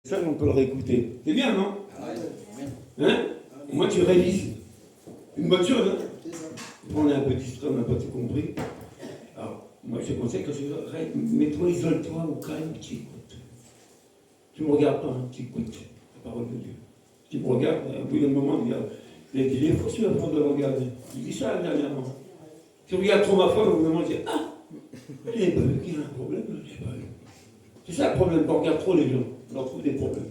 Ça, on peut le réécouter. C'est bien, non? Hein? Moi, tu révises. Une bonne chose, hein? On est un peu distrait, on n'a pas tout compris. Alors, moi, je te conseille que mets-toi, isole-toi au calme, tu écoutes. Tu ne me regardes pas, hein, tu écoutes la parole de Dieu. Tu me regardes, au bout d'un moment, il a dit, il faut sur la force de regarder. Il dit ça dernièrement. Tu regardes trop ma femme, au bout d'un moment, tu dis, ah, je n'ai pas vu qu'il y a un problème, je n'ai pas vu. C'est ça le problème, quand on regarde trop les gens, on leur trouve des problèmes.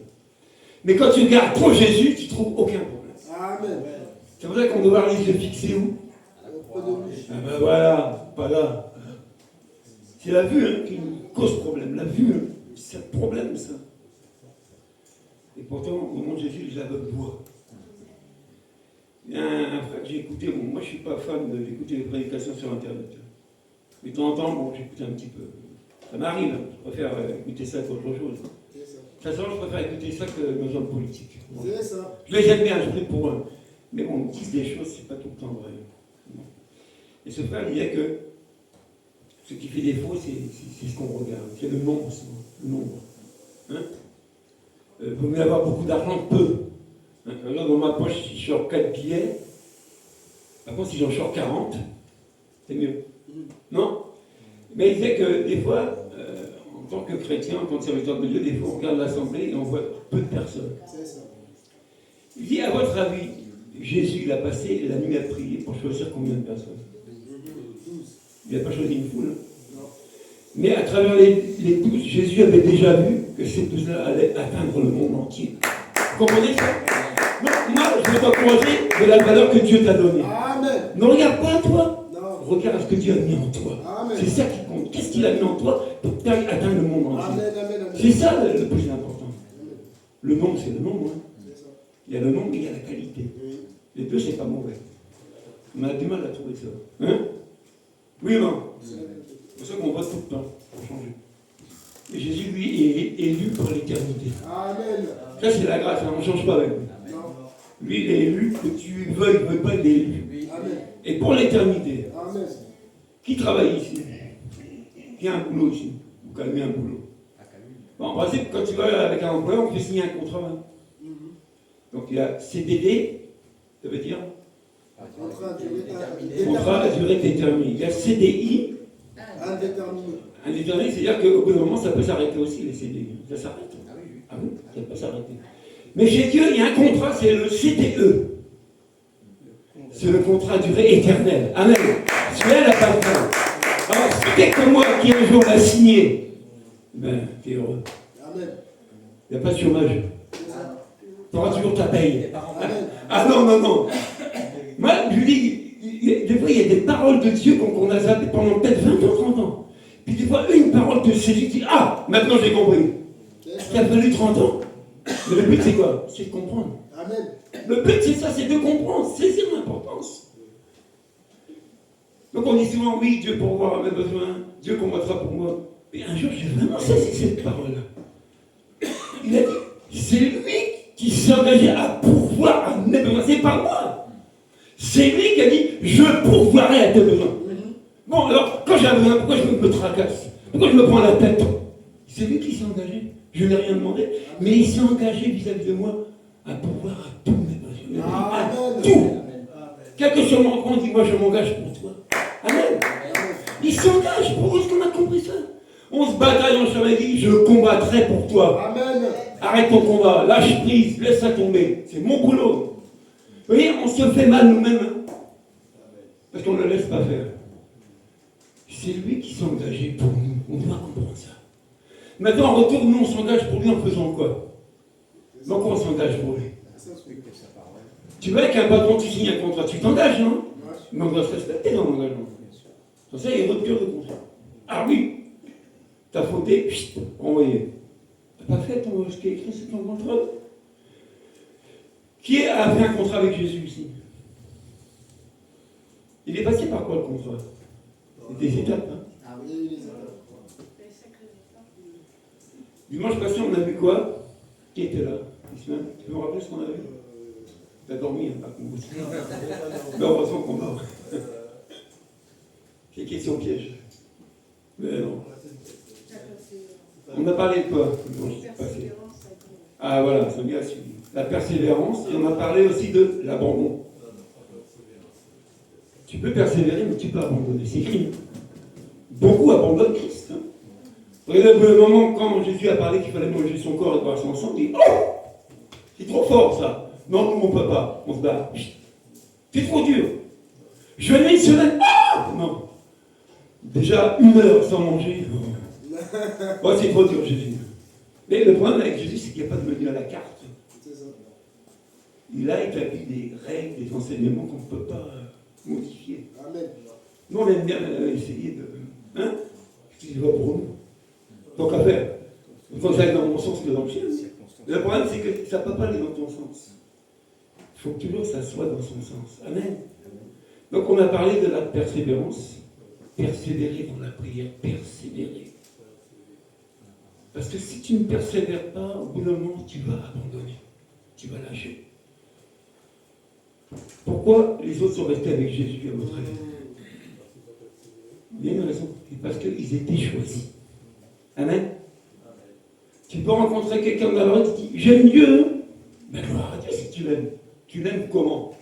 Mais quand tu regardes trop Jésus, tu ne trouves aucun problème. Amen. C'est pour ça qu'on doit avoir les yeux fixés où? Ah ben voilà, pas là. C'est la vue, hein, qui cause problème. La vue, hein, c'est un problème, ça. Et pourtant, au moment de Jésus, les aveugles voient. Il y a un frère que j'ai écouté, bon, moi je ne suis pas fan d'écouter les prédications sur Internet. Mais de temps en temps, bon, j'écoute un petit peu. Ça m'arrive, hein. Je préfère écouter ça qu'autre chose. De toute façon, je préfère écouter ça que nos hommes politiques. Bon. C'est ça. Je les aime bien, je prie pour eux. Mais bon, ils disent des choses, c'est pas tout le temps vrai. Bon. Et ce frère disait que ce qui fait défaut, c'est ce qu'on regarde. C'est le nombre, le nombre. Hein? Vaut mieux avoir beaucoup d'argent que peu. Hein? Là, dans ma poche, si je sors 4 billets, par contre, si j'en sors 40, c'est mieux. Non? Mais il disait que des fois, en tant que chrétien, en tant que serviteur de Dieu, des fois on regarde l'assemblée et on voit peu de personnes. C'est ça. Il dit, à votre avis, Jésus, il a passé la nuit à prier pour choisir combien de personnes? Il n'a pas choisi une foule. Non. Mais à travers les 12, Jésus avait déjà vu que ces 12-là allaient atteindre le monde entier. Vous comprenez ça? Donc, moi, je veux t'encourager de la valeur que Dieu t'a donnée. Amen. Ne regarde pas à toi. Non. Regarde ce que Dieu a mis en toi. Amen. C'est ça qui compte. Qu'est-ce qu'il a mis en toi pour que tu ailles atteindre le monde entier? Amen, amen, amen. C'est ça le plus important. Le nombre, c'est le nombre. Hein. C'est ça. Il y a le nombre et il y a la qualité. Oui. Les deux, c'est pas mauvais. On a du mal à trouver ça. Hein? Oui ou non? C'est pour ça qu'on vote tout le temps pour changer. Et Jésus, lui, est élu pour l'éternité. Amen. Ça, c'est la grâce, hein, on ne change pas avec lui. Non. Lui, il est élu, que tu veuilles pas, il est élu. Amen. Et pour l'éternité, Amen. qui travaille ici? Qui a un boulot ici? Ou qui a mis un boulot? Bon, en principe, quand tu vas avec un employeur, on fait signer un contrat. Hein. Donc il y a CDD, ça veut dire contrat à durée déterminée. Il y a CDI, indéterminé. indéterminé, c'est-à-dire qu'au bout d'un moment, ça peut s'arrêter aussi, les CDI. Ça s'arrête. Ah oui, ça peut s'arrêter. Mais chez Dieu, il y a un contrat, c'est le CDE. C'est le contrat à durée éternelle. Amen. Celui-là n'a pas de fin. Alors, si t'es comme moi qui un jour l'a signé, ben, t'es heureux. Amen. Il n'y a pas de chômage. Tu auras toujours ta paye. Amen. Ah non, non, non. Moi, je lui dis, des fois, il y a des paroles de Dieu qu'on a zappées pendant peut-être 20 ans, 30 ans. Puis des fois, une parole te saisit, tu dis, ah, maintenant j'ai compris. Il a fallu 30 ans. Mais le but, c'est quoi? C'est de comprendre. Amen. Le but, c'est ça, c'est de comprendre, saisir l'importance. Donc on dit souvent, oui, Dieu pourvoira à mes besoins, Dieu combattra pour moi. Mais un jour, j'ai vraiment saisi cette parole-là. Il a dit, c'est lui qui s'est engagé à pourvoir à mes besoins, c'est pas moi. C'est lui qui a dit, je pourvoirai à tes besoins. Bon, alors, quand j'ai un besoin, pourquoi je me tracasse? Pourquoi je me prends la tête? C'est lui qui s'est engagé. Je n'ai rien demandé, mais il s'est engagé vis-à-vis de moi à pourvoir à tous mes besoins. À tout. Quel que soit mon compte, il dit, moi je m'engage pour toi. Amen. Il s'engage. Pourquoi est-ce qu'on a compris ça? On se bataille, on se dit, je combattrai pour toi. Amen. Arrête ton combat, lâche prise, laisse ça tomber. C'est mon boulot. Vous voyez, on se fait mal nous-mêmes. Hein, parce qu'on ne le laisse pas faire. C'est lui qui s'est engagé pour nous. On doit comprendre ça. Maintenant, en retour, nous, on s'engage pour lui en faisant quoi? Donc, on s'engage pour lui. Tu veux qu'un patron, tu signes un contrat, tu t'engages, non? Mais on doit se respecter dans l'engagement. Pour ça, il y a rupture de contrat. Ah oui, t'as fauté, envoyé. T'as pas fait ce qui est écrit, c'est ton contrat. Qui a fait un contrat avec Jésus ici? Il est passé par quoi le contrat? C'est des étapes, hein? Ah oui, les étapes. Dimanche passé, on a vu quoi? Qui était là? Tu peux me rappeler ce qu'on a vu? T'as dormi, hein, par contre. Mais heureusement qu'on dort. C'est question piège. Mais non. On a parlé de quoi dimanche passé? Ah voilà, ça vient à suivre. La persévérance, et on a parlé aussi de l'abandon. Tu peux persévérer, mais tu peux abandonner. C'est écrit. Beaucoup abandonnent Christ. Hein. Regardez le moment quand Jésus a parlé qu'il fallait manger son corps et boire son sang, il dit oh, c'est trop fort ça. Non, nous on ne peut pas. On se bat. C'est trop dur. Je vais une semaine. Ah non. Déjà 1 heure sans manger. Oh, c'est trop dur, Jésus. Mais le problème avec Jésus, c'est qu'il n'y a pas de menu à la carte. Il a établi des règles, des enseignements qu'on ne peut pas modifier. Amen. Nous, on aime bien essayer de. Hein? Ce qui va pour nous. Donc, à faire. Quand ça aille dans mon sens que dans le chien. Le problème, c'est que ça ne peut pas aller dans ton sens. Il faut que toujours ça soit dans son sens. Amen. Donc, on a parlé de la persévérance. Persévérer dans la prière. Persévérer. Parce que si tu ne persévères pas, au bout d'un moment, tu vas abandonner. Tu vas lâcher. Pourquoi les autres sont restés avec Jésus à votre avis? Il y a une raison. C'est parce qu'ils étaient choisis. Amen. Tu peux rencontrer quelqu'un dans la rue qui dit j'aime Dieu. Mais gloire à Dieu si tu l'aimes. Tu l'aimes comment?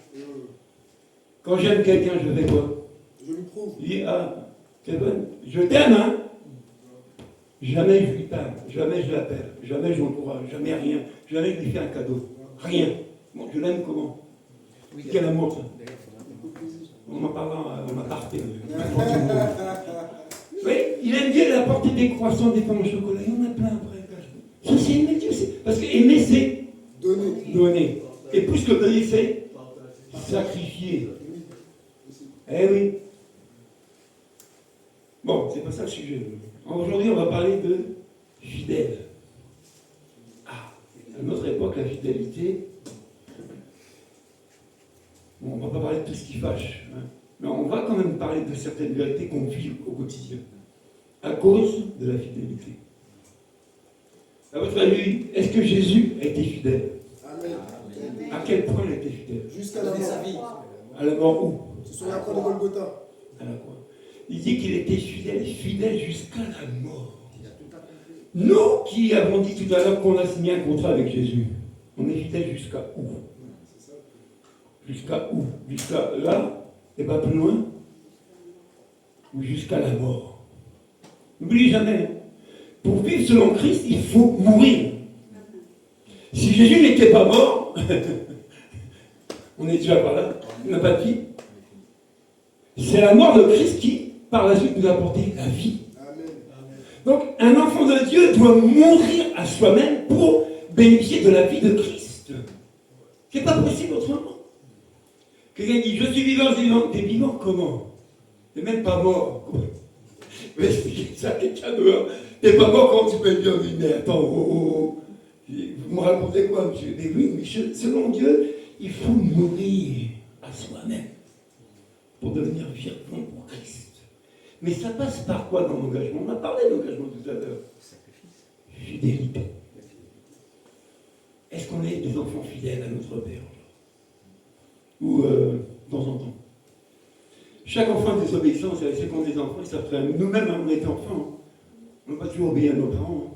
Quand j'aime quelqu'un, je fais quoi? Je lui prouve. Il dit ah, Kevin, je t'aime, hein? Jamais je lui parle, jamais je l'appelle, jamais je l'encourage, jamais rien, jamais je lui fais un cadeau. Rien. Bon, je l'aime comment? Quel amour ça? On en parlera, on m'a parté. Oui, il aime Dieu, il a apporté des croissants, des pains au chocolat. Il y en a plein après. Ça, c'est aimer Dieu. Parce que aimer, c'est donner. Et plus que donner, c'est sacrifier. Eh oui. Bon, c'est pas ça le sujet. Aujourd'hui, on va parler de fidèle. Ah, à notre époque, la fidélité. Bon, on ne va pas parler de tout ce qui fâche. Hein. Mais on va quand même parler de certaines vérités qu'on vit au quotidien. À cause de la fidélité. À votre avis, est-ce que Jésus a été fidèle? Amen. À quel point il a été fidèle? Jusqu'à la mort. À la mort où? C'est sur la croix de Golgotha. À la croix. Il dit qu'il était fidèle jusqu'à la mort. Nous qui avons dit tout à l'heure qu'on a signé un contrat avec Jésus, on est fidèle jusqu'à où? Jusqu'à où? Jusqu'à là? Et pas plus loin? Ou jusqu'à la mort? N'oubliez jamais, pour vivre selon Christ, il faut mourir. Si Jésus n'était pas mort, on est déjà pas là, on n'a pas de vie. C'est la mort de Christ qui, par la suite, nous a apporté la vie. Amen. Donc, un enfant de Dieu doit mourir à soi-même pour bénéficier de la vie de Christ. C'est pas possible autrement. Quelqu'un dit, je suis vivant, t'es vivant comment? T'es même pas mort. Mais expliquez ça à quelqu'un dehors. T'es pas mort quand tu peux être bien. Mais attends, vous me racontez quoi, monsieur? Mais oui, mais selon Dieu, il faut mourir à soi-même pour devenir vivant pour Christ. Mais ça passe par quoi dans l'engagement? On a parlé d'engagement tout à l'heure. Fidélité. Est-ce qu'on est des enfants fidèles à notre Père? Ou de temps en temps? Chaque enfant a des obéissances, c'est qu'on des enfants, ils savent très bien. Nous-mêmes, on était enfants. Hein. On n'a pas toujours obéi à nos parents. Hein.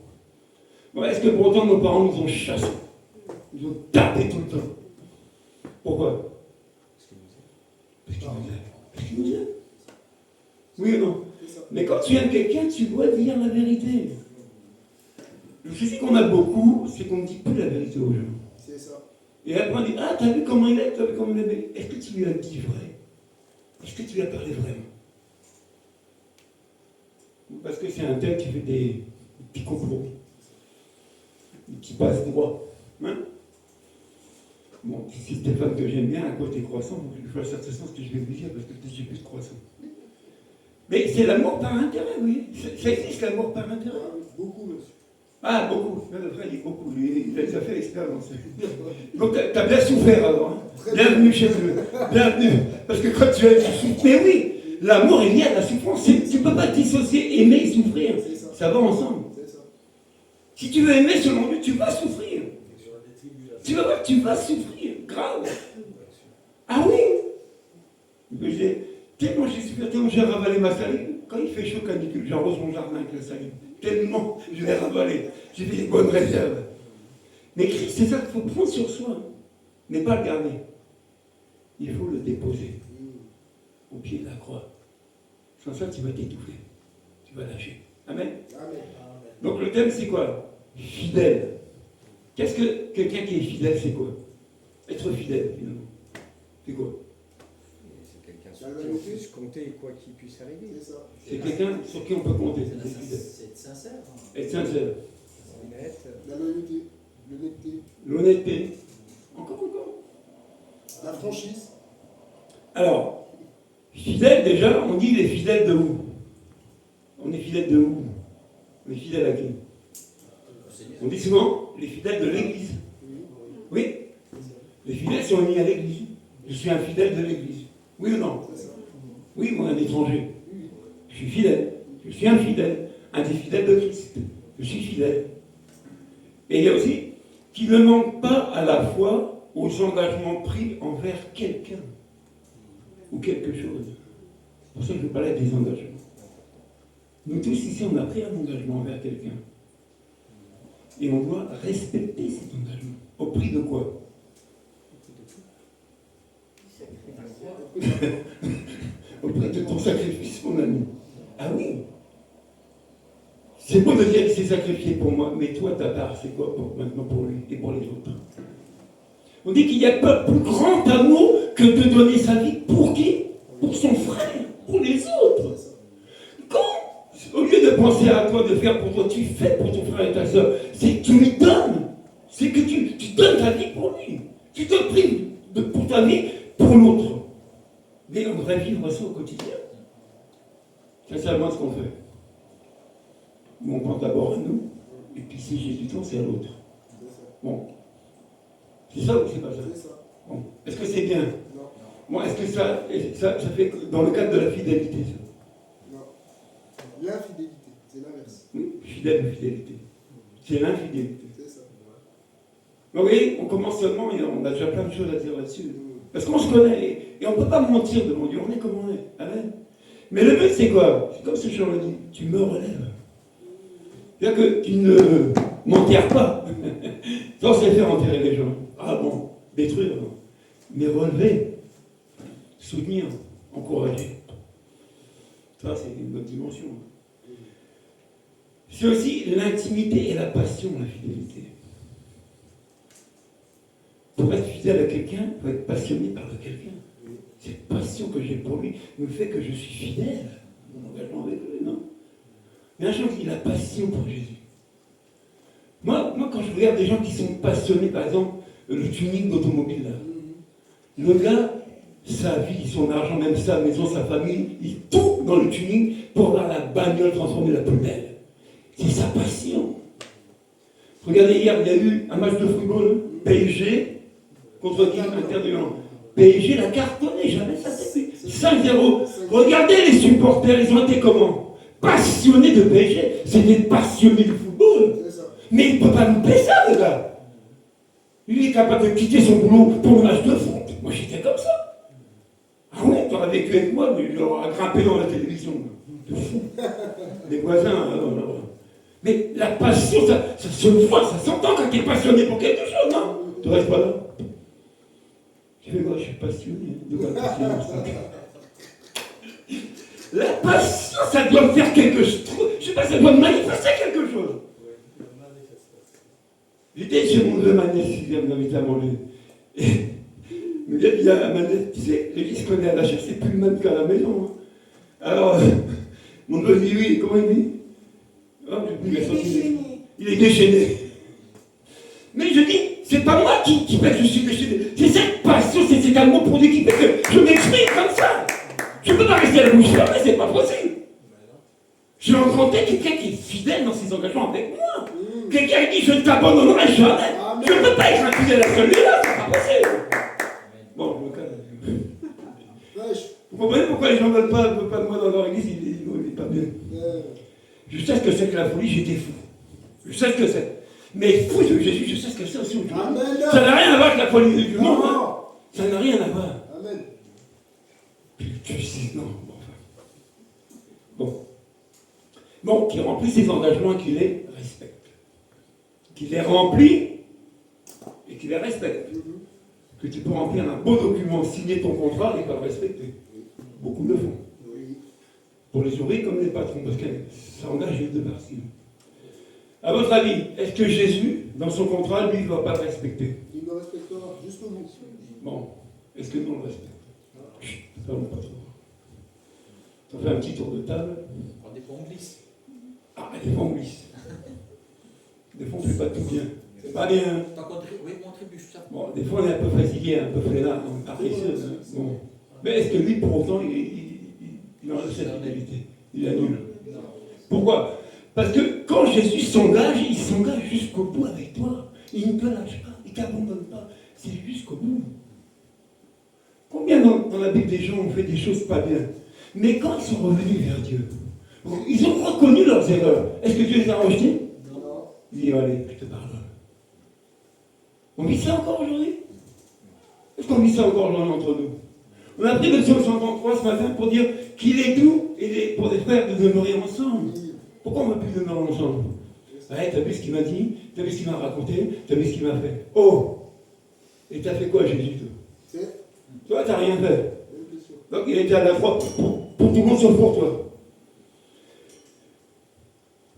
Bon, est-ce que pour autant nos parents nous ont chassés? Nous ont tapés tout le temps? Pourquoi? Parce qu'ils nous aiment. Parce qu'ils nous aiment. Oui ou non? Mais quand tu aimes quelqu'un, tu dois dire la vérité. Le souci qu'on a beaucoup, c'est qu'on ne dit plus la vérité aux gens. C'est ça. Et après on dit, ah, t'as vu comment il est, t'as vu comment il est. Est-ce que tu lui as dit vrai? Est-ce que tu lui as parlé vraiment? Parce que c'est un tel qui fait des petits compromis. Qui passe droit. Hein? Bon, c'est Stéphane que j'aime bien, à côté croissant, donc il faut faire ce sens que je vais lui dire, parce que peut-être j'ai plus de croissant. Mais c'est l'amour par intérêt, oui. Ça existe l'amour par intérêt. Beaucoup, monsieur. Ah, beaucoup. Le frère, il dit beaucoup. Il a déjà fait l'expérience. Donc, tu as bien souffert alors. Hein. Bienvenue chez eux. Bienvenue. Parce que quand tu aimes, tu souffres. Mais oui, l'amour est lié à la souffrance. Tu ne peux pas dissocier aimer et souffrir. Ça va ensemble. Si tu veux aimer selon Dieu, tu vas souffrir. Tu vas voir, tu vas souffrir. Grave. Ah oui. Tellement j'ai souffert, tellement j'ai ravalé ma salive. Quand il fait chaud canicule, j'arrose mon jardin avec la salive. Tellement je l'ai ravalé. J'ai fait des bonnes réserves. Mais Christ, c'est ça qu'il faut prendre sur soi, mais pas le garder. Il faut le déposer au pied de la croix. Sans ça, tu vas t'étouffer. Tu vas lâcher. Amen. Amen. Donc le thème, c'est quoi? Fidèle. Qu'est-ce que quelqu'un qui est fidèle, c'est quoi? Être fidèle, finalement. C'est quoi? C'est quelqu'un sur qui on puisse compter quoi qu'il puisse arriver. C'est ça. C'est quelqu'un sur qui on peut compter. C'est C'est fidèle. être sincère. Être sincère. Honnête. La loyauté, l'honnêteté, L'honnêteté. Encore. la franchise. Alors, fidèle, déjà, on dit il est fidèle de où? On est fidèle de où? On est fidèle à qui? On dit souvent les fidèles de l'Église. Oui? Les fidèles sont mis à l'Église. Je suis un fidèle de l'Église. Oui ou non? C'est ça. Oui, moi, un étranger. Je suis fidèle. Je suis un fidèle. Un des fidèles de Christ. Je suis fidèle. Et il y a aussi qui ne manque pas à la fois aux engagements pris envers quelqu'un ou quelque chose. C'est pour ça que je parlais des engagements. Nous tous ici, on a pris un engagement envers quelqu'un. Et on doit respecter cet engagement. Au prix de quoi? Au prix de ton sacrifice, mon ami. Ah oui. C'est beau de dire qu'il s'est sacrifié pour moi, mais toi, ta part, c'est quoi maintenant pour lui et pour les autres? On dit qu'il n'y a pas plus grand amour que de donner sa vie pour qui? Pour son frère, pour les autres. Quand, au lieu de penser à toi, de faire pour toi, tu fais pour ton frère et ta soeur, c'est que tu lui donnes. C'est que tu donnes ta vie pour lui. Tu te prives pour ta vie pour l'autre. Mais on devrait vivre ça au quotidien. C'est seulement ce qu'on fait. Nous, on pense d'abord à nous, et puis si j'ai du temps, c'est à l'autre. Bon. C'est ça ou c'est pas ça? C'est ça. Bon. Est-ce que c'est bien? Non. Bon, est-ce que ça fait dans le cadre de la fidélité, ça? Non. L'infidélité, c'est l'inverse. Oui, fidèle ou fidélité. C'est l'infidélité. C'est ça. Vous voyez, on commence seulement et on a déjà plein de choses à dire là-dessus. Parce qu'on se connaît et on ne peut pas mentir devant Dieu, on est comme on est. Amen. Mais le but, c'est quoi? C'est comme ce chant le dit, tu me relèves. C'est-à-dire que tu ne m'enterres pas. Ça, c'est faire enterrer les gens. Ah bon, détruire. Mais relever, soutenir, encourager. Ça, c'est une autre dimension. C'est aussi l'intimité et la passion, la fidélité. Pour être fidèle à quelqu'un, il faut être passionné par quelqu'un. Cette passion que j'ai pour lui me fait que je suis fidèle. Mon engagement avec lui, non? Mais un jour, il a passion pour Jésus. Moi, quand je regarde des gens qui sont passionnés, par exemple, le tuning d'automobile, là, le gars, sa vie, son argent, même sa maison, sa famille, il tout dans le tuning pour avoir la bagnole transformée la plus belle. C'est sa passion. Regardez, hier, il y a eu un match de football, PSG, contre qui? Inter de Milan. PSG l'a cartonné, jamais ça s'est fait. 5-0. Regardez les supporters, ils ont été comment? Passionnés de PSG. C'est des passionnés de football. C'est ça. Mais il ne peut pas louper ça, le gars. Il est capable de quitter son boulot pour le match de foot. Moi, j'étais comme ça. Ah ouais, tu aurais vécu avec moi, mais j'aurais grimpé dans la télévision. De fou. Les voisins, mais la passion, ça se voit, ça s'entend quand tu es passionné pour quelque chose, non? Tu restes pas là. Tu fais quoi? Je suis passionné. De quoi passion, ça? La passion, ça doit faire quelque chose. Je sais pas, ça doit manifester quelque chose. J'étais chez mon neveu Manès, il m'invite à manger. Et il me dit à Manès, tu sais, lui, il se connaît à la chair, c'est plus le même qu'à la maison. Hein. Alors, mon neveu dit oui, comment il dit? Oh, il est déchaîné. Mais je dis, c'est pas moi qui fait que je suis déchaîné. C'est cette passion, c'est cet amour pour Dieu qui fait que je m'exprime comme ça. Je ne peux pas rester à la bouche fermée, c'est pas possible. J'ai rencontré quelqu'un qui est fidèle dans ses engagements avec moi. Quelqu'un qui dit, je ne t'abandonnerai jamais. Je ne peux pas être infidèle à celui-là, c'est pas possible. Bon, je me calme. Vous comprenez pourquoi les gens ne veulent pas de moi dans leur église? Il n'est pas bien. Je sais ce que c'est que la folie, j'étais fou. Je sais ce que c'est. Mais fou de Jésus, je sais ce que c'est aussi aujourd'hui. Ça n'a rien à voir avec la folie du monde. Hein. Ça n'a rien à voir. Amen. Tu sais, non. Bon, qui remplit ses engagements et qui les respecte. Qui les remplit tu les respectes. Que tu peux remplir un beau document, signer ton contrat et pas le respecter. Beaucoup le font. Pour les ouvriers comme les patrons, parce que ça engage les deux parties. À votre avis, est-ce que Jésus, dans son contrat, lui, il ne va pas le respecter? Il le respectera jusqu'au bout. Bon, est-ce que nous on le respecte? Chut, ça, on pas trop. On fait un petit tour de table. Des fois, on glisse. Ah, des fois on glisse. Des fois on ne fait pas tout bien. C'est pas bien. Oui, on trébuche, ça. Bon, des fois on est un peu fatigué, un peu flemmard, un peu paresseux. Bon. Mais est-ce que lui, pour autant, il en a cette finalité? Il annule. Pourquoi? Parce que quand Jésus s'engage, il s'engage jusqu'au bout avec toi. Il ne te lâche pas, il ne t'abandonne pas. C'est jusqu'au bout. Combien dans la Bible des gens ont fait des choses pas bien? Mais quand ils sont revenus vers Dieu, ils ont reconnu leurs erreurs. Est-ce que Dieu les a rejetés? Non. Il dit, allez, je te pardonne. On vit ça encore aujourd'hui? Est-ce qu'on vit ça encore aujourd'hui entre nous? On a pris le psaume 133 ce matin pour dire qu'il est doux pour des frères de demeurer ensemble. Pourquoi on ne veut plus demeurer ensemble? Ouais, t'as vu ce qu'il m'a dit? T'as vu ce qu'il m'a raconté? T'as vu ce qu'il m'a fait? Oh! Et t'as fait quoi, Jésus? Toi, t'as rien fait. Donc il était à la croix pour tout le monde sauf pour toi.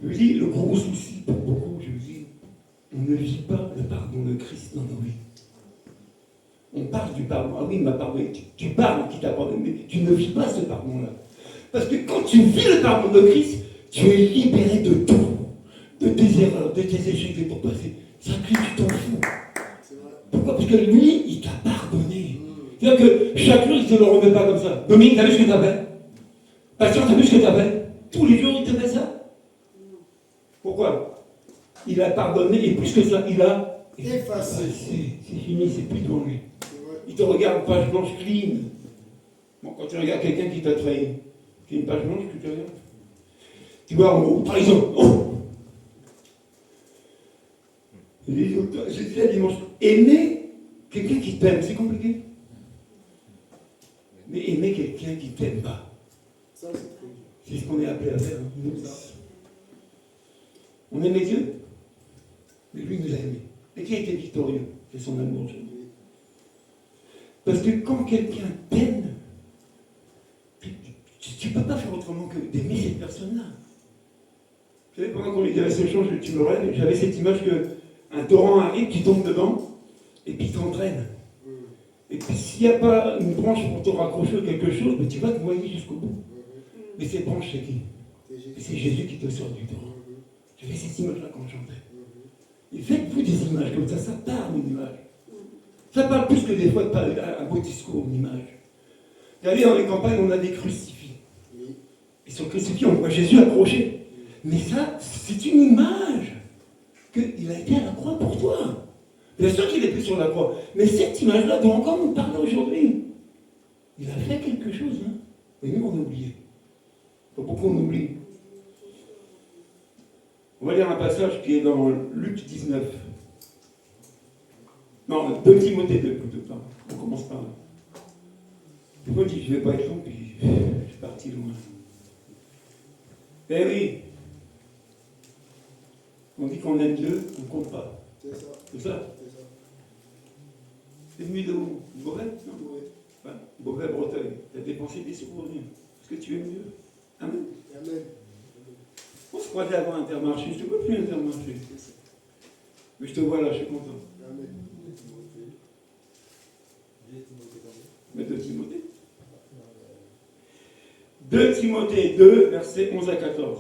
Je vous dis, le gros souci pour beaucoup, je vous dis, on ne vit pas le pardon de Christ dans nos vies. On parle du pardon. Ah oui, il m'a pardonné. Tu parles qui t'a pardonné, mais tu ne vis pas ce pardon-là. Parce que quand tu vis le pardon de Christ, tu es libéré de tout. De tes erreurs, de tes échecs, de ton passé. Ça, tu t'en fous. Pourquoi? Parce que lui, il t'a pardonné. C'est-à-dire que chaque jour, il ne te le remet pas comme ça. Dominique, t'as vu ce que t'as fait? Pasteur, t'as vu ce que t'as fait? Tous les jours, il te fait ça. Pourquoi? Il a pardonné, et plus que ça, il a effacé. C'est fini, c'est plus devant lui. Il te regarde, page blanche, clean. Bon, quand tu regardes quelqu'un qui t'a trahi, tu as une page blanche que tu regardes. Tu vois en haut, par exemple, oh! J'ai dit la dimanche, aimer quelqu'un qui t'aime, c'est compliqué. Mais aimer quelqu'un qui ne t'aime pas, c'est ce qu'on est appelé à faire. On aimait Dieu, mais lui nous a aimés. Et qui a été victorieux? C'est son amour. Parce que quand quelqu'un t'aime, tu ne peux pas faire autrement que d'aimer cette personne-là. Vous savez, pendant qu'on lui disait ce change, tu me rêves, j'avais cette image qu'un torrent arrive, tu tombes dedans, et puis il t'entraîne. Et puis s'il n'y a pas une branche pour te raccrocher à quelque chose, ben, tu vas te noyer jusqu'au bout. Mais cette branche, c'est qui? C'est Jésus qui te sort du torrent. J'avais cette image-là quand je chantais. Et faites-vous des images comme ça parle une image. Ça parle plus que des fois un beau discours, une image. Regardez, dans les campagnes, on a des crucifix. Et sur le crucifix, on voit Jésus accroché. Mais ça, c'est une image qu'il a été à la croix pour toi. Bien sûr qu'il est plus sur la croix, mais cette image-là doit encore nous parler aujourd'hui. Il a fait quelque chose, hein. Et nous, on a oublié. Pourquoi on oublie? On va lire un passage qui est dans Luc 19. Non, 2 Timothée 2, plutôt. On commence par là. Des fois, je dis, je ne vais pas être long, puis je suis parti loin. Eh oui, on dit qu'on aime Dieu, on ne compte pas. C'est ça. C'est ça? C'est venu de où? Beauvais? Non? Ouais. Beauvais, Bretagne. Tu as dépensé des sous pour venir. Est-ce que tu aimes Dieu? Amen. Amen. On se croisait avant Intermarché. Je ne te vois plus Intermarché. Mais je te vois là, je suis content. Amen. Mais 2 Timothée. 2 Timothée 2, versets 11 à 14.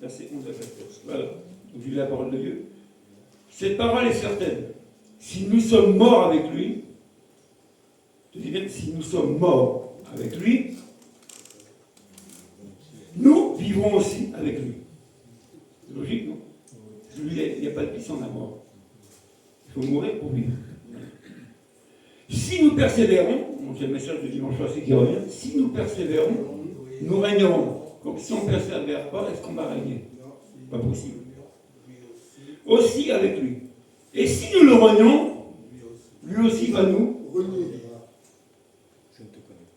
Verset 11 à 14. Voilà. Donc, je lis la parole de Dieu. Cette parole est certaine. Si nous sommes morts avec lui, je dis bien, si nous sommes morts avec lui, nous vivrons aussi avec lui. C'est logique, non? Parce que lui, il n'y a pas de vie sans la mort. Il faut mourir pour vivre. Si nous persévérons, c'est le message de dimanche passé qui revient, si nous persévérons, nous régnerons. Donc si on ne persévère pas, est-ce qu'on va régner? Pas possible. Aussi avec lui. Et si nous le renions, lui aussi va nous Renier. Je ne te connais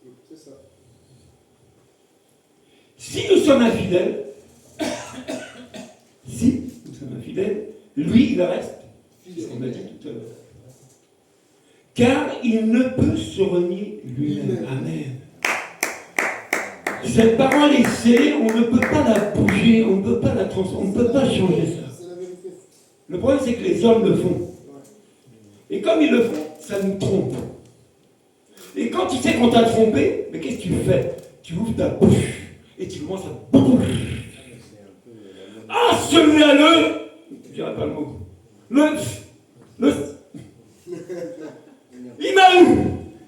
pas. C'est ça. Si nous sommes infidèles, lui, il reste, c'est ce qu'on a dit tout à l'heure. Car il ne peut se renier lui-même. Amen. Cette parole est scellée, on ne peut pas la bouger, on ne peut pas la transformer, on ne peut pas changer ça. C'est la vérité. Le problème, c'est que les hommes le font. Et comme ils le font, ça nous trompe. Et quand tu sais qu'on t'a trompé, mais qu'est-ce que tu fais? Tu ouvres ta bouche et tu commences à bouger. Ah, celui-là, je ne dirai pas le mot.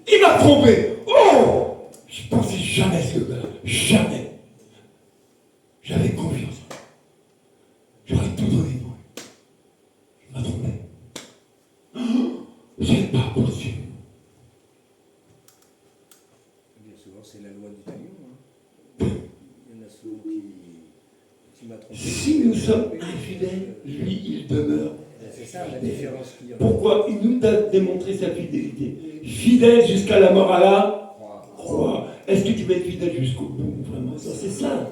Il m'a trompé. Oh, je pensais jamais ce gars, jamais. J'avais confiance. J'aurais tout donné pour lui. Il m'a trompé. Oh, c'est pas possible. Bien souvent, c'est la loi du talion. Hein. Il y en a souvent qui m'a trompé. Si nous sommes infidèles, lui, il demeure. C'est ça la différence qu'il y a. Pourquoi? Il nous a démontré sa fidélité. Fidèle jusqu'à la mort à la croix. Est-ce que tu vas être fidèle jusqu'au bout? Vraiment, ça, c'est ça.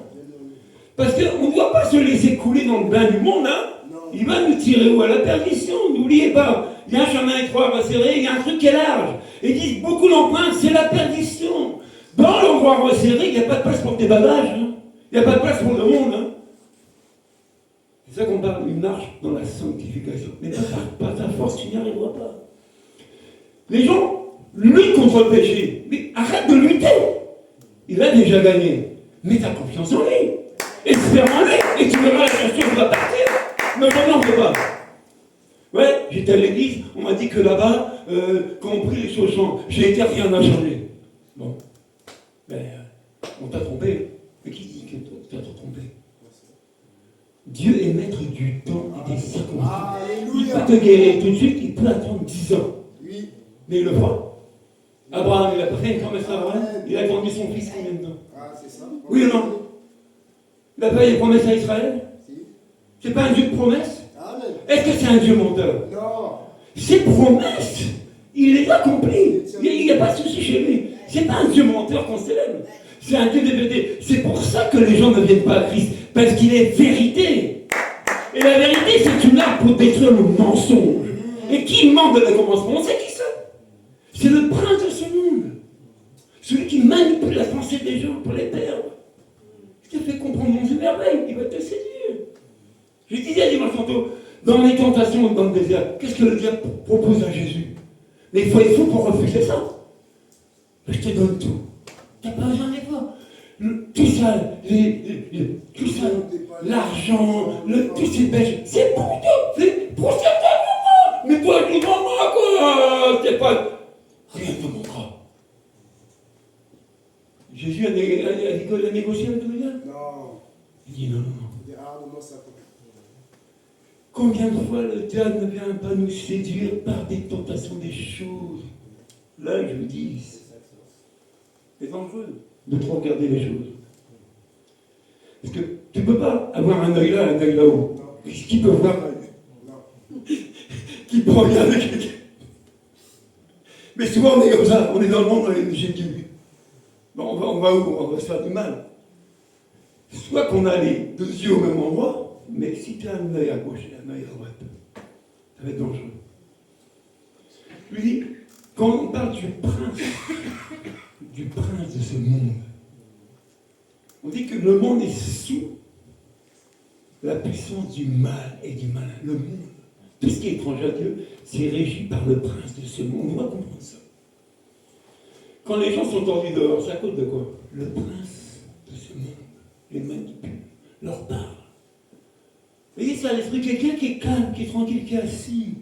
Parce qu'on ne doit pas se laisser couler dans le bain du monde. Hein. Il va nous tirer où? À la perdition. N'oubliez pas, il y a un chemin étroit resserré, il y a un truc qui est large. Et ils disent, beaucoup l'empruntent, c'est la perdition. Dans l'endroit resserré, il n'y a pas de place pour tes bagages. Hein. Il n'y a pas de place pour le monde. Hein. C'est ça qu'on parle, une marche dans la sanctification. Mais par ta force, tu n'y arriveras pas. Les gens luttent contre le péché. Mais arrête de lutter. Il a déjà gagné. Mets ta confiance en lui. Espère en lui. Et tu verras la chassion qui va partir. Mais maintenant, on ne peut pas. Ouais, j'étais à l'église, on m'a dit que là-bas, quand on prie les choses changent. J'ai été, rien n'a changé. Bon. Ben, on t'a trompé. Mais qui dit que toi, tu t'as trompé? Dieu est maître du temps et des circonstances. Il peut te guérir tout de suite, il peut attendre 10 ans. Oui. Mais il le fera. Abraham, il a pas fait une promesse à Abraham. Il a attendu son fils combien de temps? Ah, c'est ça. Oui ou non? Il n'a pas fait une promesse à Israël? Si. C'est pas un Dieu de promesse? Amen. Est-ce que c'est un Dieu menteur? Non. Ses promesses, il les accomplit. Il n'y a pas de souci chez lui. C'est pas un Dieu menteur qu'on célèbre. C'est un Dieu de vérité. C'est pour ça que les gens ne viennent pas à Christ. Parce qu'il est vérité. Et la vérité, c'est une arme pour détruire le mensonge. Et qui ment de la commencement? On sait qui c'est. C'est le prince de ce monde. Celui qui manipule la pensée des gens pour les perdre. Ce qui fait comprendre mon merveille. Il va te séduire. Je disais dimanche tantôt, dans les tentations, dans le désert, qu'est-ce que le diable propose à Jésus? Mais il faut être fou pour refuser ça. Je te donne tout. Tu n'as pas besoin d'efforts. Tout ça, tout ça, l'argent, tous ces pêches, c'est pour toi, c'est pour certains moments. Mais toi, tu m'en manques, quoi. C'est pas. Rien ne te manquera. Jésus a négocié avec le diable. Non. Il dit non. Il dit, ah, non, ça. Combien de fois le diable ne vient pas nous séduire par des tentations, des choses? Là, je vous dis, c'est dangereux de trop regarder les choses. Parce que tu ne peux pas avoir un œil là, un œil là-haut. Qui peut voir? Non. Qui peut regarder quelqu'un? Mais souvent on est comme ça, on est dans le monde, on est obligé de dire. Bon, on va où? On va se faire du mal. Soit qu'on a les deux yeux au même endroit, mais si tu as un œil à gauche et un œil à droite, ça va être dangereux. Je lui dis, quand on parle du prince de ce monde, on dit que le monde est sous la puissance du mal et du malin. Le monde, tout ce qui est étranger à Dieu, c'est régi par le prince de ce monde. On doit comprendre ça. Quand les gens sont tordus dehors, c'est à cause de quoi? Le prince de ce monde les manipule, leur parle. Vous voyez, c'est à l'esprit quelqu'un qui est calme, qui est tranquille, qui est assis.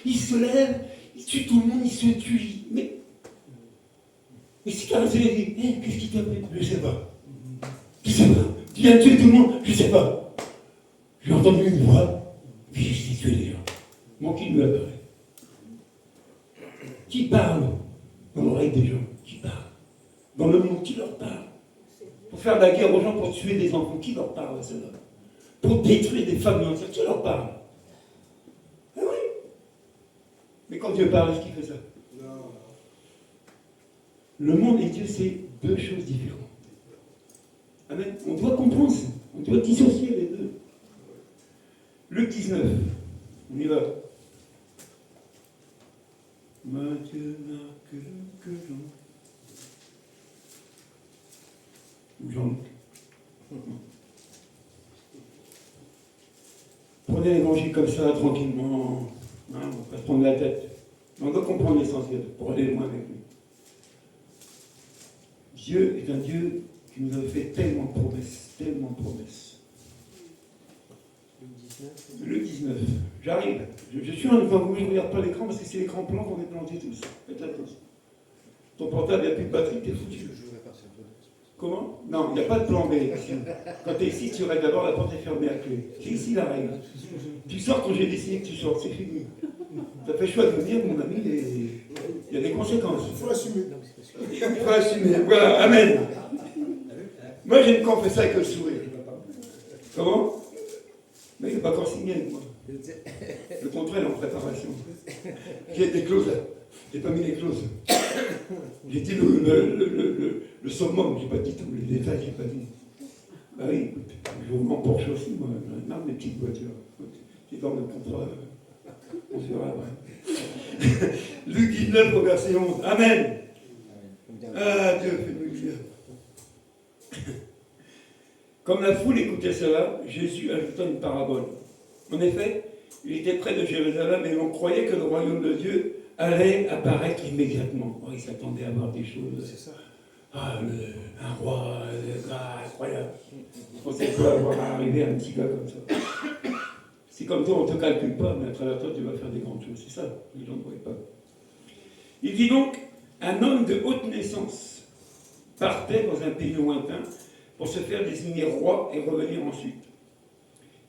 Il se lève, il tue tout le monde, il se tue. Mais si tu as resté, il dit, qu'est-ce qui t'a fait? Je ne sais pas. Je ne sais pas. Tu viens de tuer tout le monde? Je ne sais pas. J'ai entendu une voix, puis j'ai tué les gens. Moi qui lui apparaît. Qui parle dans l'oreille des gens? Qui parle? Dans le monde, qui leur parle? Pour faire la guerre aux gens, pour tuer des enfants, qui leur parle à cela? Pour détruire des familles entières, qui leur parle? Ah oui. Mais quand Dieu parle, est-ce qu'il fait ça? Non. Le monde et Dieu, c'est deux choses différentes. Amen. On doit comprendre ça. On doit dissocier les deux. Luc 19. On y va. Matthieu, Marc, Luc, Jean. Ou Jean-Luc. Prenez l'évangile comme ça, tranquillement. Hein, on va pas se prendre la tête. Mais on doit comprendre l'essentiel pour aller loin avec lui. Dieu est un Dieu qui nous a fait tellement de promesses, tellement de promesses. Le 19. J'arrive. Je suis devant vous, je ne regarde pas l'écran parce que c'est l'écran blanc qu'on est planté tous. Faites attention. Ton portable, il n'y a plus de batterie, t'es foutu. Comment? Non, il n'y a pas de plan B. Quand tu es ici, tu règles d'abord, la porte est fermée à clé. C'est ici la règle. Tu sors quand j'ai décidé que tu sors, c'est fini. Tu as fait le choix de venir, mon ami, et il y a des conséquences. Il faut assumer. Il faut assumer. Voilà, amen. Moi, j'aime qu'on fait ça avec le sourire. Comment? Mais il n'est pas encore signé avec moi. Le contrat est en préparation. J'ai des clauses. J'ai pas mis les clauses. J'ai dit le summum, j'ai pas dit tous les détails, j'ai pas dit. Bah oui, écoute, je vous mens Porsche aussi, moi, j'en ai marre des petites voitures. C'est dans le contrat. On verra après. Luc 19 au verset 11. Amen. Ah, Dieu, fais-nous du bien. Comme la foule écoutait cela, Jésus ajouta une parabole. En effet, il était près de Jérusalem et on croyait que le royaume de Dieu allait apparaître immédiatement. Oh, il s'attendait à voir des choses. C'est ça. Ah, un roi, incroyable. Je pensais pas avoir arrivé un petit gars comme ça. C'est comme toi, on ne te calcule pas, mais à travers toi, tu vas faire des grandes choses. C'est ça, les gens ne voient pas. Il dit donc, un homme de haute naissance partait dans un pays lointain pour se faire désigner roi et revenir ensuite.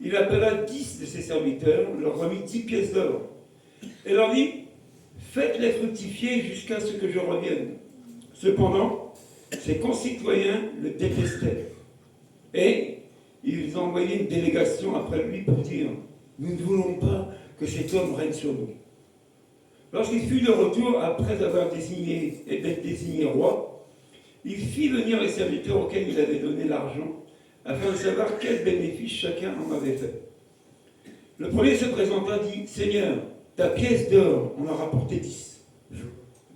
Il appela 10 de ses serviteurs, leur remit 10 pièces d'or, et leur dit, faites-les fructifier jusqu'à ce que je revienne. Cependant, ses concitoyens le détestaient. Et ils envoyaient une délégation après lui pour dire, nous ne voulons pas que cet homme règne sur nous. Lorsqu'il fut de retour, après avoir désigné et d'être désigné roi, il fit venir les serviteurs auxquels il avait donné l'argent, afin de savoir quel bénéfice chacun en avait fait. Le premier se présenta et dit, Seigneur, ta pièce d'or, on en a rapporté 10.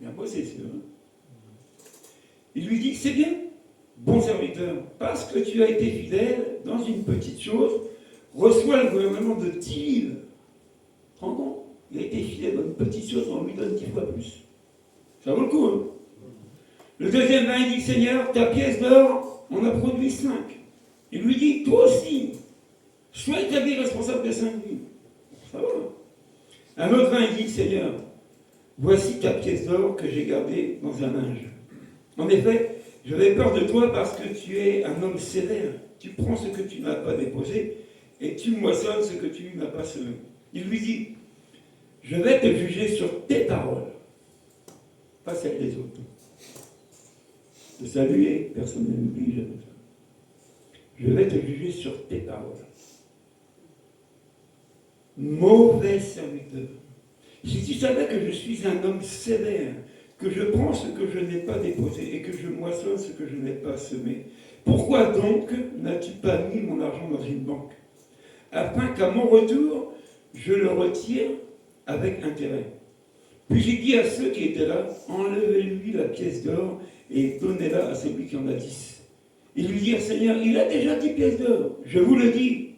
Bien bossé, c'est vrai. Il lui dit, c'est bien, bon serviteur, parce que tu as été fidèle dans une petite chose, reçois le gouvernement de 10 000. Prends compte, il a été fidèle dans une petite chose, on lui donne 10 fois plus. Ça vaut le coup, hein. Le deuxième vint et dit, Seigneur, ta pièce d'or, on a produit 5. Il lui dit, toi aussi, sois établi responsable de 5 000. Ça va. Un autre vint et dit, Seigneur, voici ta pièce d'or que j'ai gardée dans un linge. En effet, j'avais peur de toi parce que tu es un homme sévère. Tu prends ce que tu n'as pas déposé et tu moissonnes ce que tu n'as pas semé. Il lui dit, je vais te juger sur tes paroles, pas celles des autres. De saluer, personne ne m'oublie jamais ça. Je vais te juger sur tes paroles. Mauvais serviteur. Si tu savais que je suis un homme sévère, que je prends ce que je n'ai pas déposé et que je moissonne ce que je n'ai pas semé, pourquoi donc n'as-tu pas mis mon argent dans une banque, afin qu'à mon retour, je le retire avec intérêt? Puis j'ai dit à ceux qui étaient là, enlevez-lui la pièce d'or et donnez-la à celui qui en a 10. Ils lui dirent, Seigneur, il a déjà 10 pièces d'or. Je vous le dis,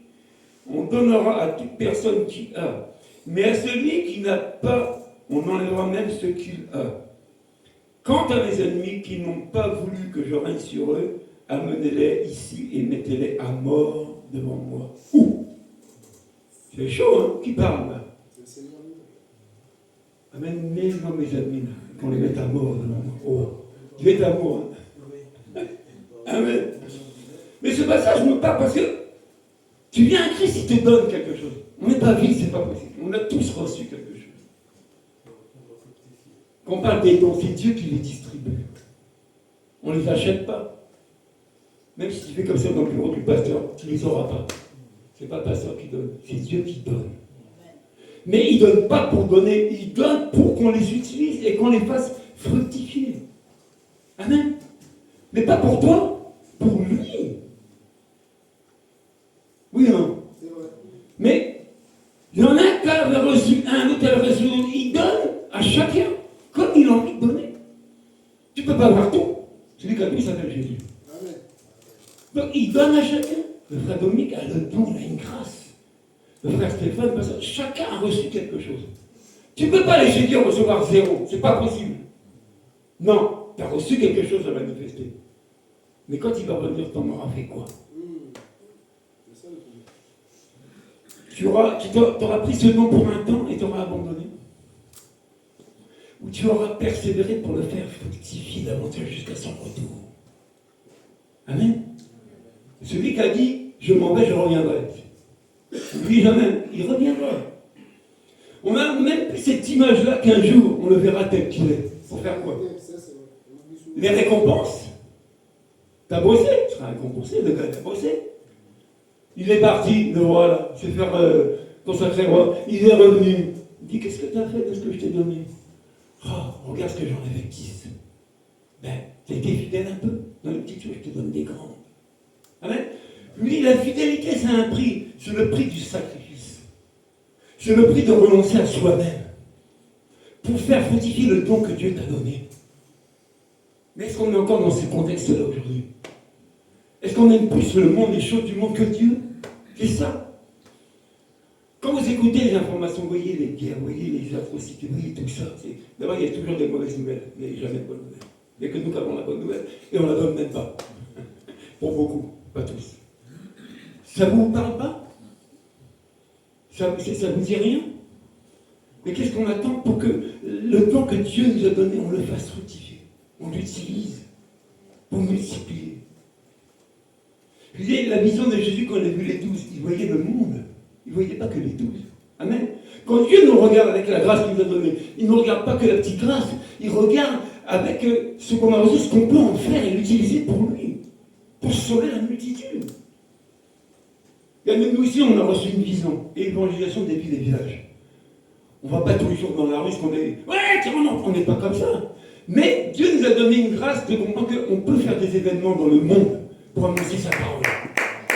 on donnera à toute personne qui a. Mais à celui qui n'a pas, on enlèvera même ce qu'il a. Quant à mes ennemis qui n'ont pas voulu que je règne sur eux, amenez-les ici et mettez-les à mort devant moi. Où? C'est chaud, hein? Qui parle là? C'est le Seigneur lui. Amenez-moi mes ennemis là, qu'on les mette à mort devant moi. Oh, Dieu est amour. Hein? Amen. Mais ce passage me parle parce que tu viens à Christ, il te donne quelque chose. On n'est pas vide, c'est pas possible. On a tous reçu quelque chose. Quand on parle des dons, c'est Dieu qui les distribue. On ne les achète pas. Même si tu fais comme ça dans le bureau du pasteur, tu ne les auras pas. Ce n'est pas le pasteur qui donne, c'est Dieu qui donne. Mais il ne donne pas pour donner, il donne pour qu'on les utilise et qu'on les fasse fructifier. Amen. Mais pas pour toi, pour lui. Celui qui a tout s'appelle Jésus. Amen. Donc il donne à chacun. Le frère Dominique a le don, il a une grâce. Le frère Stéphane, parce que chacun a reçu quelque chose. Tu ne peux pas laisser Dieu recevoir zéro, c'est pas possible. Non, tu as reçu quelque chose à manifester. Mais quand il va revenir, tu en auras fait quoi? C'est ça le problème. Tu auras pris ce don pour un temps et tu auras abandonné. Ou tu auras persévéré pour le faire fructifier davantage jusqu'à son retour. Amen. Celui qui a dit, je m'en vais, je reviendrai. Lui jamais, il reviendra. On a même plus cette image-là qu'un jour, on le verra tel qu'il est. Pour faire quoi? Les récompenses. T'as bossé, tu seras récompensé, le gars t'as bossé. Il est parti, le roi là, se faire consacrer roi. Il est revenu. Il dit, qu'est-ce que tu as fait de ce que je t'ai donné? Oh, regarde ce que j'en avais 10. Ben, t'as été fidèle un peu. Dans les petites choses, je te donne des grandes. Amen. Lui, la fidélité, c'est un prix. C'est le prix du sacrifice. C'est le prix de renoncer à soi-même. Pour faire fructifier le don que Dieu t'a donné. Mais est-ce qu'on est encore dans ce contexte-là aujourd'hui? Est-ce qu'on aime plus le monde, les choses du monde que Dieu? C'est ça. Quand vous écoutez les informations, vous voyez les guerres, vous voyez les atrocités, vous voyez tout ça. D'abord, il y a toujours des mauvaises nouvelles. Il n'y a jamais de bonnes nouvelles. Il n'y a que nous qui avons la bonne nouvelle. Et on ne la donne même pas. Pour beaucoup, pas tous. Ça ne vous parle pas? Ça ne vous dit rien? Mais qu'est-ce qu'on attend pour que le don que Dieu nous a donné, on le fasse fructifier? On l'utilise pour multiplier. Vous voyez, la vision de Jésus, quand il a vu les 12, il voyait le monde. Il ne voyait pas que les 12. Amen. Quand Dieu nous regarde avec la grâce qu'il nous a donnée, il ne nous regarde pas que la petite grâce. Il regarde avec ce qu'on a reçu, ce qu'on peut en faire et l'utiliser pour lui. Pour sauver la multitude. Et nous ici, on a reçu une vision. Évangélisation des villes et villages. On ne va pas tous les jours dans la rue, qu'on est... Ouais, tiens, non, on n'est pas comme ça. Mais Dieu nous a donné une grâce de comprendre qu'on peut faire des événements dans le monde pour annoncer sa parole.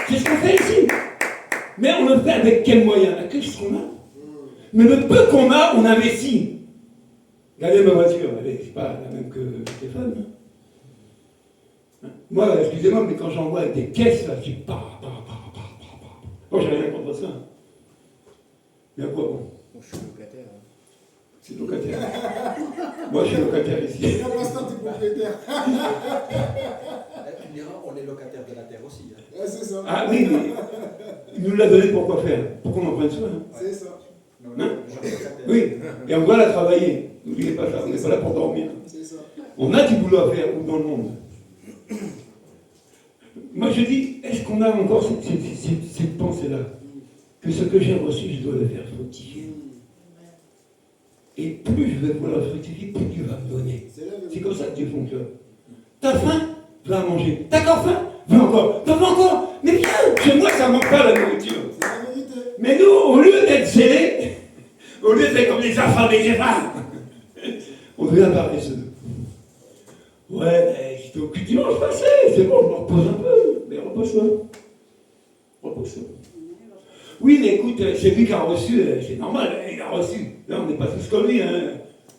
C'est ce qu'on fait ici. Mais on le fait avec quels moyens? Avec ce qu'on a. Mais le peu qu'on a, on investit. Regardez ma voiture, elle n'est pas la même que Stéphane. Moi, excusez-moi, mais quand j'envoie avec des caisses, là, je dis moi, j'ai rien contre ça. Mais à quoi bon? Moi, je suis locataire. C'est locataire. Moi, je suis locataire ici. Il y a l'instant, tu es propriétaire. Tu me diras, on est locataire de la terre aussi. Hein. Ouais, c'est ça. Ah oui, mais il nous l'a donné pour quoi faire? Pour qu'on en prenne soin. Hein. C'est ça. Non, je suis locataire. Oui, et on doit la travailler. N'oubliez pas ça, on n'est pas là pour dormir. C'est ça. On a du boulot à faire dans le monde. Moi je dis, est-ce qu'on a encore cette pensée-là? Que ce que j'ai reçu, je dois le faire fructifier. Et plus je vais vouloir fructifier, plus Dieu va me donner. C'est comme ça que Dieu fonctionne. T'as faim? Va manger. T'as encore faim? Va encore. T'en veux encore? Mais viens, chez moi ça ne manque pas la nourriture. C'est la vérité. Mais nous, au lieu d'être zélés, au lieu d'être comme les affamés des femmes, on devient paresseux. Ouais, mais j'étais au cul dimanche passé, c'est bon, je me repose un peu. Mais repose-toi. Repose-toi. Oui, mais écoute, c'est lui qui a reçu, c'est normal, il a reçu. Là, on n'est pas tous comme lui. Hein.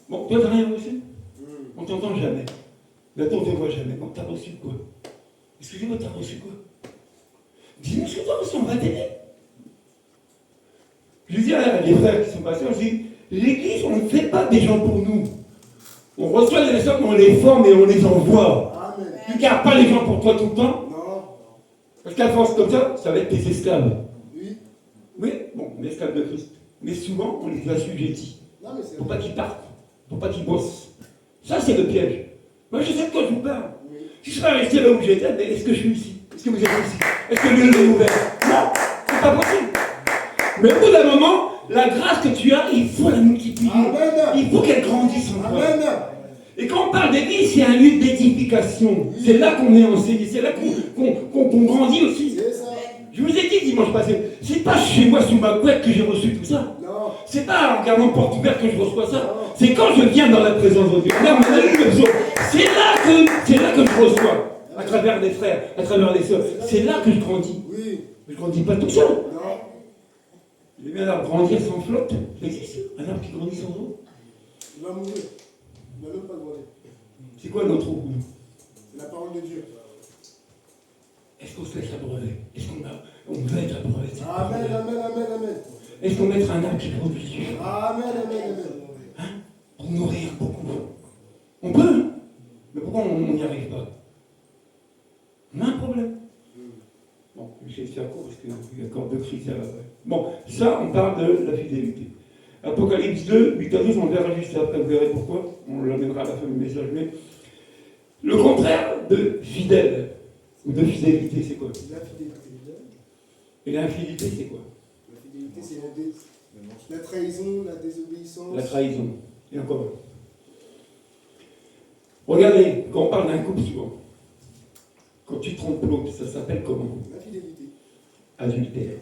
Bon, toi, t'as rien reçu? On t'entend jamais. Maintenant, on te voit jamais. Bon, t'as reçu quoi? Excusez-moi, t'as reçu quoi? Dis-nous ce que t'as reçu, on va t'aider. Je dis à les frères qui sont passés, je dis, l'église, on ne fait pas des gens pour nous. On reçoit les gens, on les forme et on les envoie. Amen. Tu ne gardes pas les gens pour toi tout le temps. Non. Parce qu'à force comme ça va être tes esclaves. Oui. Oui, bon, on est esclaves de Christ. Mais souvent, on les assujettit. Non, mais c'est Pour pas qu'ils partent. Pour pas qu'ils bossent. Ça, c'est le piège. Moi, je sais de quoi je vous parle. Oui. Si je serais resté là où j'étais, mais est-ce que je suis ici? Est-ce que vous êtes ici? Est-ce que le lieu est ouvert? Non, c'est pas possible. Mais au bout d'un moment, la grâce que tu as, il faut la multiplier. Amen. Il faut qu'elle grandisse en toi. Amen. Et quand on parle d'église, c'est un lieu d'édification. C'est là qu'on est enseigné, c'est là qu'on grandit aussi. C'est ça. Je vous ai dit dimanche passé, c'est pas chez moi sous ma couette que j'ai reçu tout ça. Non. C'est pas en regardant porte ouverte que je reçois ça. C'est quand je viens dans la présence de Dieu. Là, on a lu le psaume. C'est là que je reçois. À travers les frères, à travers les sœurs. C'est là que je grandis. Oui. Je grandis pas tout seul. Non. J'ai vu un arbre grandir sans flotte. Ça existe, un arbre qui grandit sans eau. Il va mourir. Il va même pas demander. C'est quoi notre eau? C'est La parole de Dieu. Est-ce qu'on se laisse abreuver? Est-ce qu'on veut être abreuvé de cette Amen, parole? amen, amen, amen. Est-ce qu'on va être un âme qui produit du fruit? Amen, amen, amen. Hein? Pour nourrir beaucoup. On peut, hein? Mais pourquoi on n'y arrive pas? On a un problème. Bon, je vais faire court parce qu'il y a encore deux critères après. Bon, ça, on parle de la fidélité. Apocalypse 2, 8 à 12, on le verra juste après, vous verrez pourquoi. On l'amènera à la fin du message. Mais le contraire de fidèle ou de fidélité, c'est quoi? La fidélité. Et l'infidélité, c'est quoi? La fidélité, c'est la trahison, la désobéissance. La trahison. Et encore. Regardez, quand on parle d'un couple souvent, quand tu trompes l'autre, ça s'appelle comment? La fidélité. Adultère.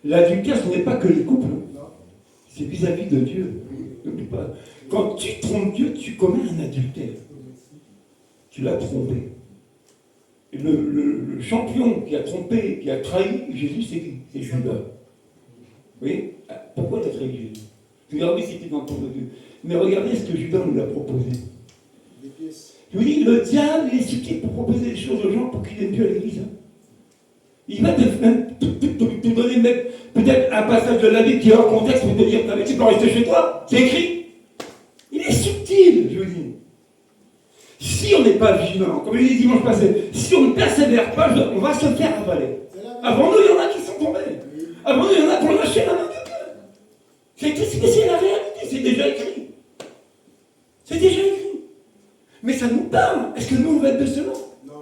L'adultère, ce n'est pas que les couples. Non. C'est vis-à-vis de Dieu. N'oublie pas. Quand tu trompes Dieu, tu commets un adultère. Tu l'as trompé. Et le champion qui a trompé, qui a trahi Jésus, c'est qui? C'est Judas. Oui. Pourquoi tu as trahi Jésus? Tu dis, ah oui, c'était dans le temps de Dieu. Mais regardez ce que Judas nous a proposé. Des pièces. Je vous dis, le diable est subtil pour proposer des choses aux gens pour qu'ils viennent plus à l'église. Il va te donner même peut-être un passage de la Bible qui est hors contexte pour te dire, mais tu peux rester chez toi, c'est écrit. Il est subtil, je vous dis. Si on n'est pas vigilant, comme je l'ai dit dimanche passé, si on ne persévère pas, on va se faire avaler. Avant nous, il y en a qui sont tombés. Avant nous, il y en a qui ont lâché la main de Dieu. C'est la réalité, c'est déjà écrit. C'est déjà écrit. Mais ça nous parle. Est-ce que nous, on va être de cela? Non.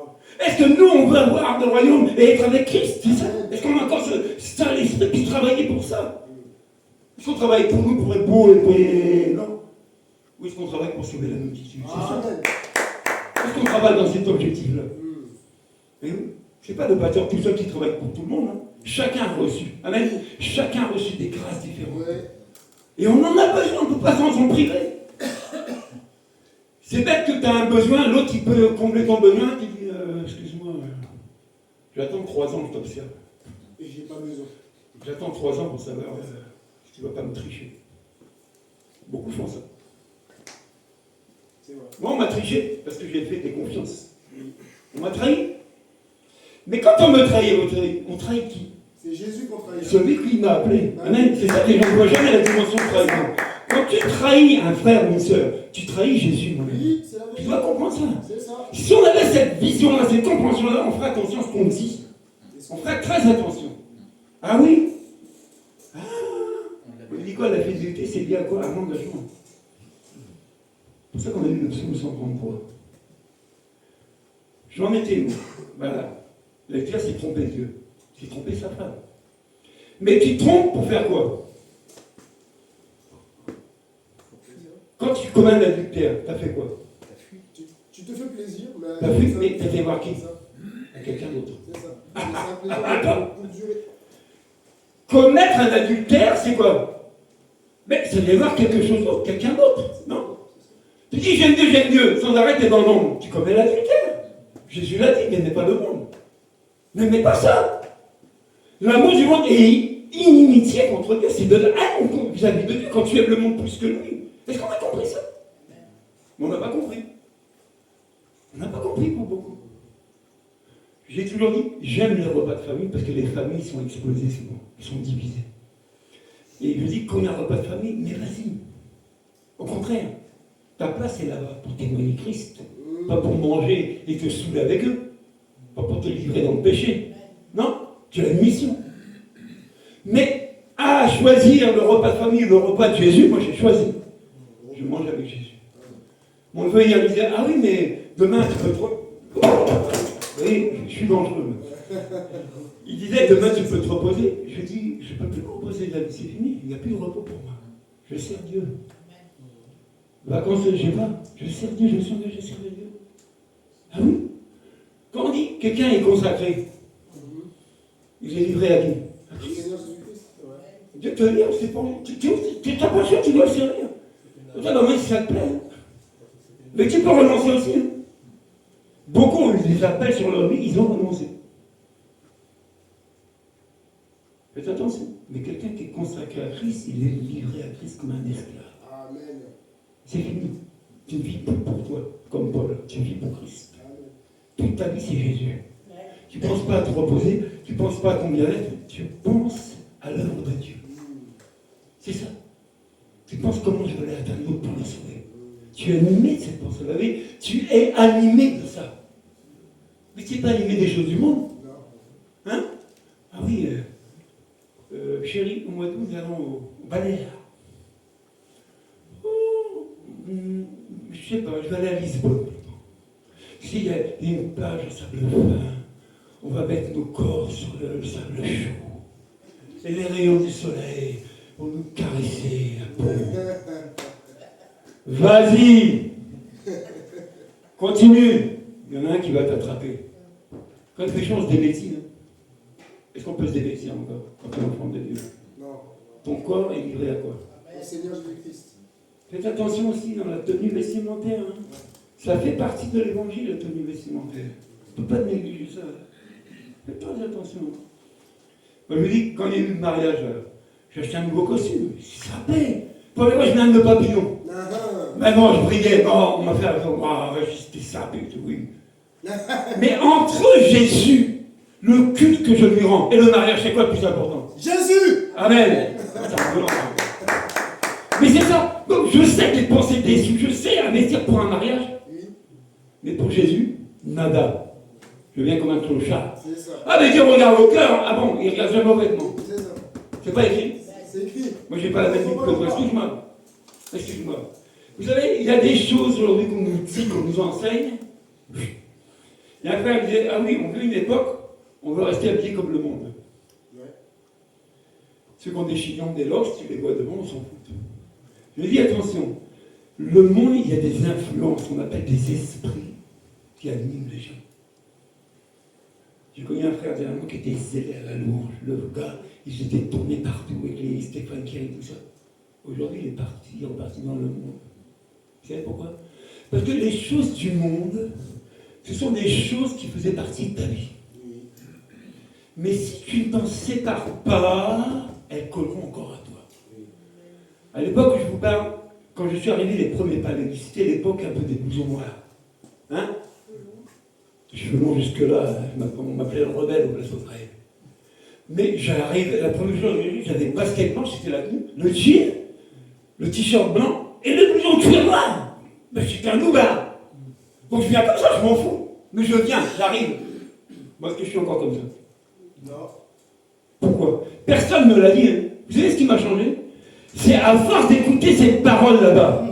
Est-ce que nous, on veut avoir le royaume et être avec Christ? C'est ça? Est-ce qu'on a encore ça, l'esprit qui travaillait pour ça? Est-ce qu'on travaille pour nous, pour être beau et non? Ou est-ce qu'on travaille pour sauver la multitude? C'est ça? Amen. Est-ce qu'on travaille dans cet objectif-là? Et oui. Ce n'est pas le pasteur tout seul qui travaille pour tout le monde. Hein. Chacun a reçu. Amen. Chacun a reçu des grâces différentes. Ouais. Et on en a besoin, on ne peut pas s'en priver. C'est bête que tu as un besoin, l'autre il peut combler ton besoin, tu dis excuse-moi, je vais attendre 3 ans que je t'observe. Et j'ai pas besoin. J'attends 3 ans pour savoir si tu ne vas pas me tricher. Beaucoup font ça. C'est vrai. Moi on m'a triché parce que j'ai fait des confiances. On m'a trahi. Mais quand on me trahit, on trahit qui? C'est Jésus qu'on trahit. Celui qui m'a appelé. Amen. C'est ça que les gens ne voient jamais la dimension de trahison. Quand tu trahis un frère ou une sœur, tu trahis Jésus, mon ami. Oui, c'est la Tu vérité. dois comprendre ça. C'est ça. Si on avait cette vision-là, cette compréhension-là, on ferait attention à ce qu'on dit. On ferait très attention. Ah oui? Ah. On dit quoi, la fidélité, c'est lié à quoi? À l'engagement. C'est pour ça qu'on a eu le psaume 133. J'en étais où? Voilà. L'adultère, c'est tromper Dieu. C'est tromper sa femme. Mais tu te trompes pour faire quoi? Quand tu commets un adultère, t'as fait quoi? Tu te fais plaisir, mais. T'as fui, mais t'as fait voir qui? À quelqu'un d'autre. C'est ça. C'est un plaisir pour durer. Commettre un adultère, c'est quoi? Mais c'est de voir quelque chose d'autre, quelqu'un d'autre, non? Tu dis j'aime Dieu, sans arrêt t'es dans le monde. Tu commets l'adultère. Jésus l'a dit, n'aimez pas le monde. N'aimez pas ça. L'amour du monde est inimitié contre Dieu, c'est de la haine vis-à-vis de Dieu quand tu aimes le monde plus que lui. Est-ce qu'on a compris ça? Mais on n'a pas compris. On n'a pas compris pour beaucoup. J'ai toujours dit, j'aime les repas de famille parce que les familles sont explosées souvent, elles sont divisées. Et je dis, qu'on a un repas de famille, mais vas-y. Au contraire, ta place est là-bas pour témoigner Christ, pas pour manger et te saouler avec eux, pas pour te livrer dans le péché. Non, tu as une mission. Mais à choisir le repas de famille, le repas de Jésus, moi j'ai choisi. Je mange avec Jésus. Mon neveu hier disait, ah oui, mais demain tu peux trop. Oui, je suis dangereux. Il disait, demain tu peux te reposer. Je dis, je ne peux plus me reposer, la vie c'est fini, il n'y a plus de repos pour moi. Je sers Dieu. Vacances, je sais pas. Je sers Dieu, je sers Dieu. Ah oui? Quand on dit quelqu'un est consacré, il est livré à qui? Le Seigneur Jésus-Christ. Ouais. Dieu te dit, c'est pas. Tu n'as pas sûr, tu dois le servir. Comment si ça te plaît. Mais tu peux renoncer aussi. Hein. Beaucoup ont eu des appels sur leur vie, ils ont renoncé. Faites attention. Mais quelqu'un qui est consacré à Christ, il est livré à Christ comme un esclave. Amen. C'est fini. Tu ne vis plus pour toi, comme Paul, tu vis pour Christ. Toute ta vie, c'est Jésus. Tu ne penses pas à te reposer, tu ne penses pas à ton bien-être, tu penses à l'œuvre de Dieu. C'est ça. Tu penses comment je vais aller atteindre l'autre pour le sauver. Tu es animé de cette pensée-là. Tu es animé de ça. Mais tu n'es pas animé des choses du monde. Hein? Ah oui, chérie, au mois d'août, nous allons au Baléares. Oh, je sais pas, je vais aller à Lisbonne. S'il y a une plage en sable fin, on va mettre nos corps sur le sable chaud. Et les rayons du soleil vont nous caresser la peau. Vas-y! Continue! Il y en a un qui va t'attraper. Quand tu fais chose des médecines, est-ce qu'on peut se dévêtir encore quand on est enfant de Dieu? Non. Ton corps est livré à quoi? Au Seigneur Jésus-Christ. Faites attention aussi dans la tenue vestimentaire. Hein. Ça fait partie de l'évangile, la tenue vestimentaire. On ne peut pas négliger ça. Faites pas attention. Moi, je me dis, quand il y a eu le mariage, j'ai acheté un nouveau costume. Ça paie. Pour moi, je viens de papillon. Maintenant, je brillais. Bon, on m'a fait j'étais sapé, oui. Mais entre Jésus, le culte que je lui rends, et le mariage, c'est quoi le plus important? Jésus! Amen. Mais c'est ça. Donc, je sais dépenser déçu, je sais investir pour un mariage. Oui. Mais pour Jésus, nada. Je viens comme un clochard. C'est ça. Ah, mais Dieu regarde au cœur. Ah bon, il regarde jamais au vêtement. C'est ça. C'est pas écrit. C'est écrit. Moi, j'ai pas la même vie que toi. Excuse-moi. Excuse-moi. Vous savez, il y a des choses aujourd'hui qu'on nous dit, qu'on nous enseigne. Il y a un frère qui disait, ah oui, on veut une époque, on veut rester habillé comme le monde. Ouais. Ceux qui ont des chignons, des loges, tu les vois devant, on s'en fout. Je dis attention, le monde, il y a des influences, on appelle des esprits qui animent les gens. J'ai connu un frère dernièrement qui était zélé à la louange. Le gars, il s'était tourné partout avec les Stéphane Kerr et tout ça. Aujourd'hui, il est reparti dans le monde. Vous savez pourquoi? Parce que les choses du monde, ce sont des choses qui faisaient partie de ta vie. Mais si tu ne t'en sépares pas, elles colleront encore à toi. À l'époque où je vous parle, quand je suis arrivé les premiers pas, c'était l'époque un peu des blousons noirs. Hein? Cheveux longs jusque-là, on m'appelait le rebelle au place au travail. Mais j'arrive, la première chose que j'ai vu, j'avais basket blanc, c'était la tenue, le jean, le t-shirt blanc et le blouson cuir noir. Ben, j'étais un loupard. Donc je viens comme ça, je m'en fous. Mais je viens, j'arrive. Moi, est-ce que je suis encore comme ça? Non. Pourquoi? Personne ne me l'a dit. Hein. Vous savez ce qui m'a changé? C'est à force d'écouter cette parole là-bas.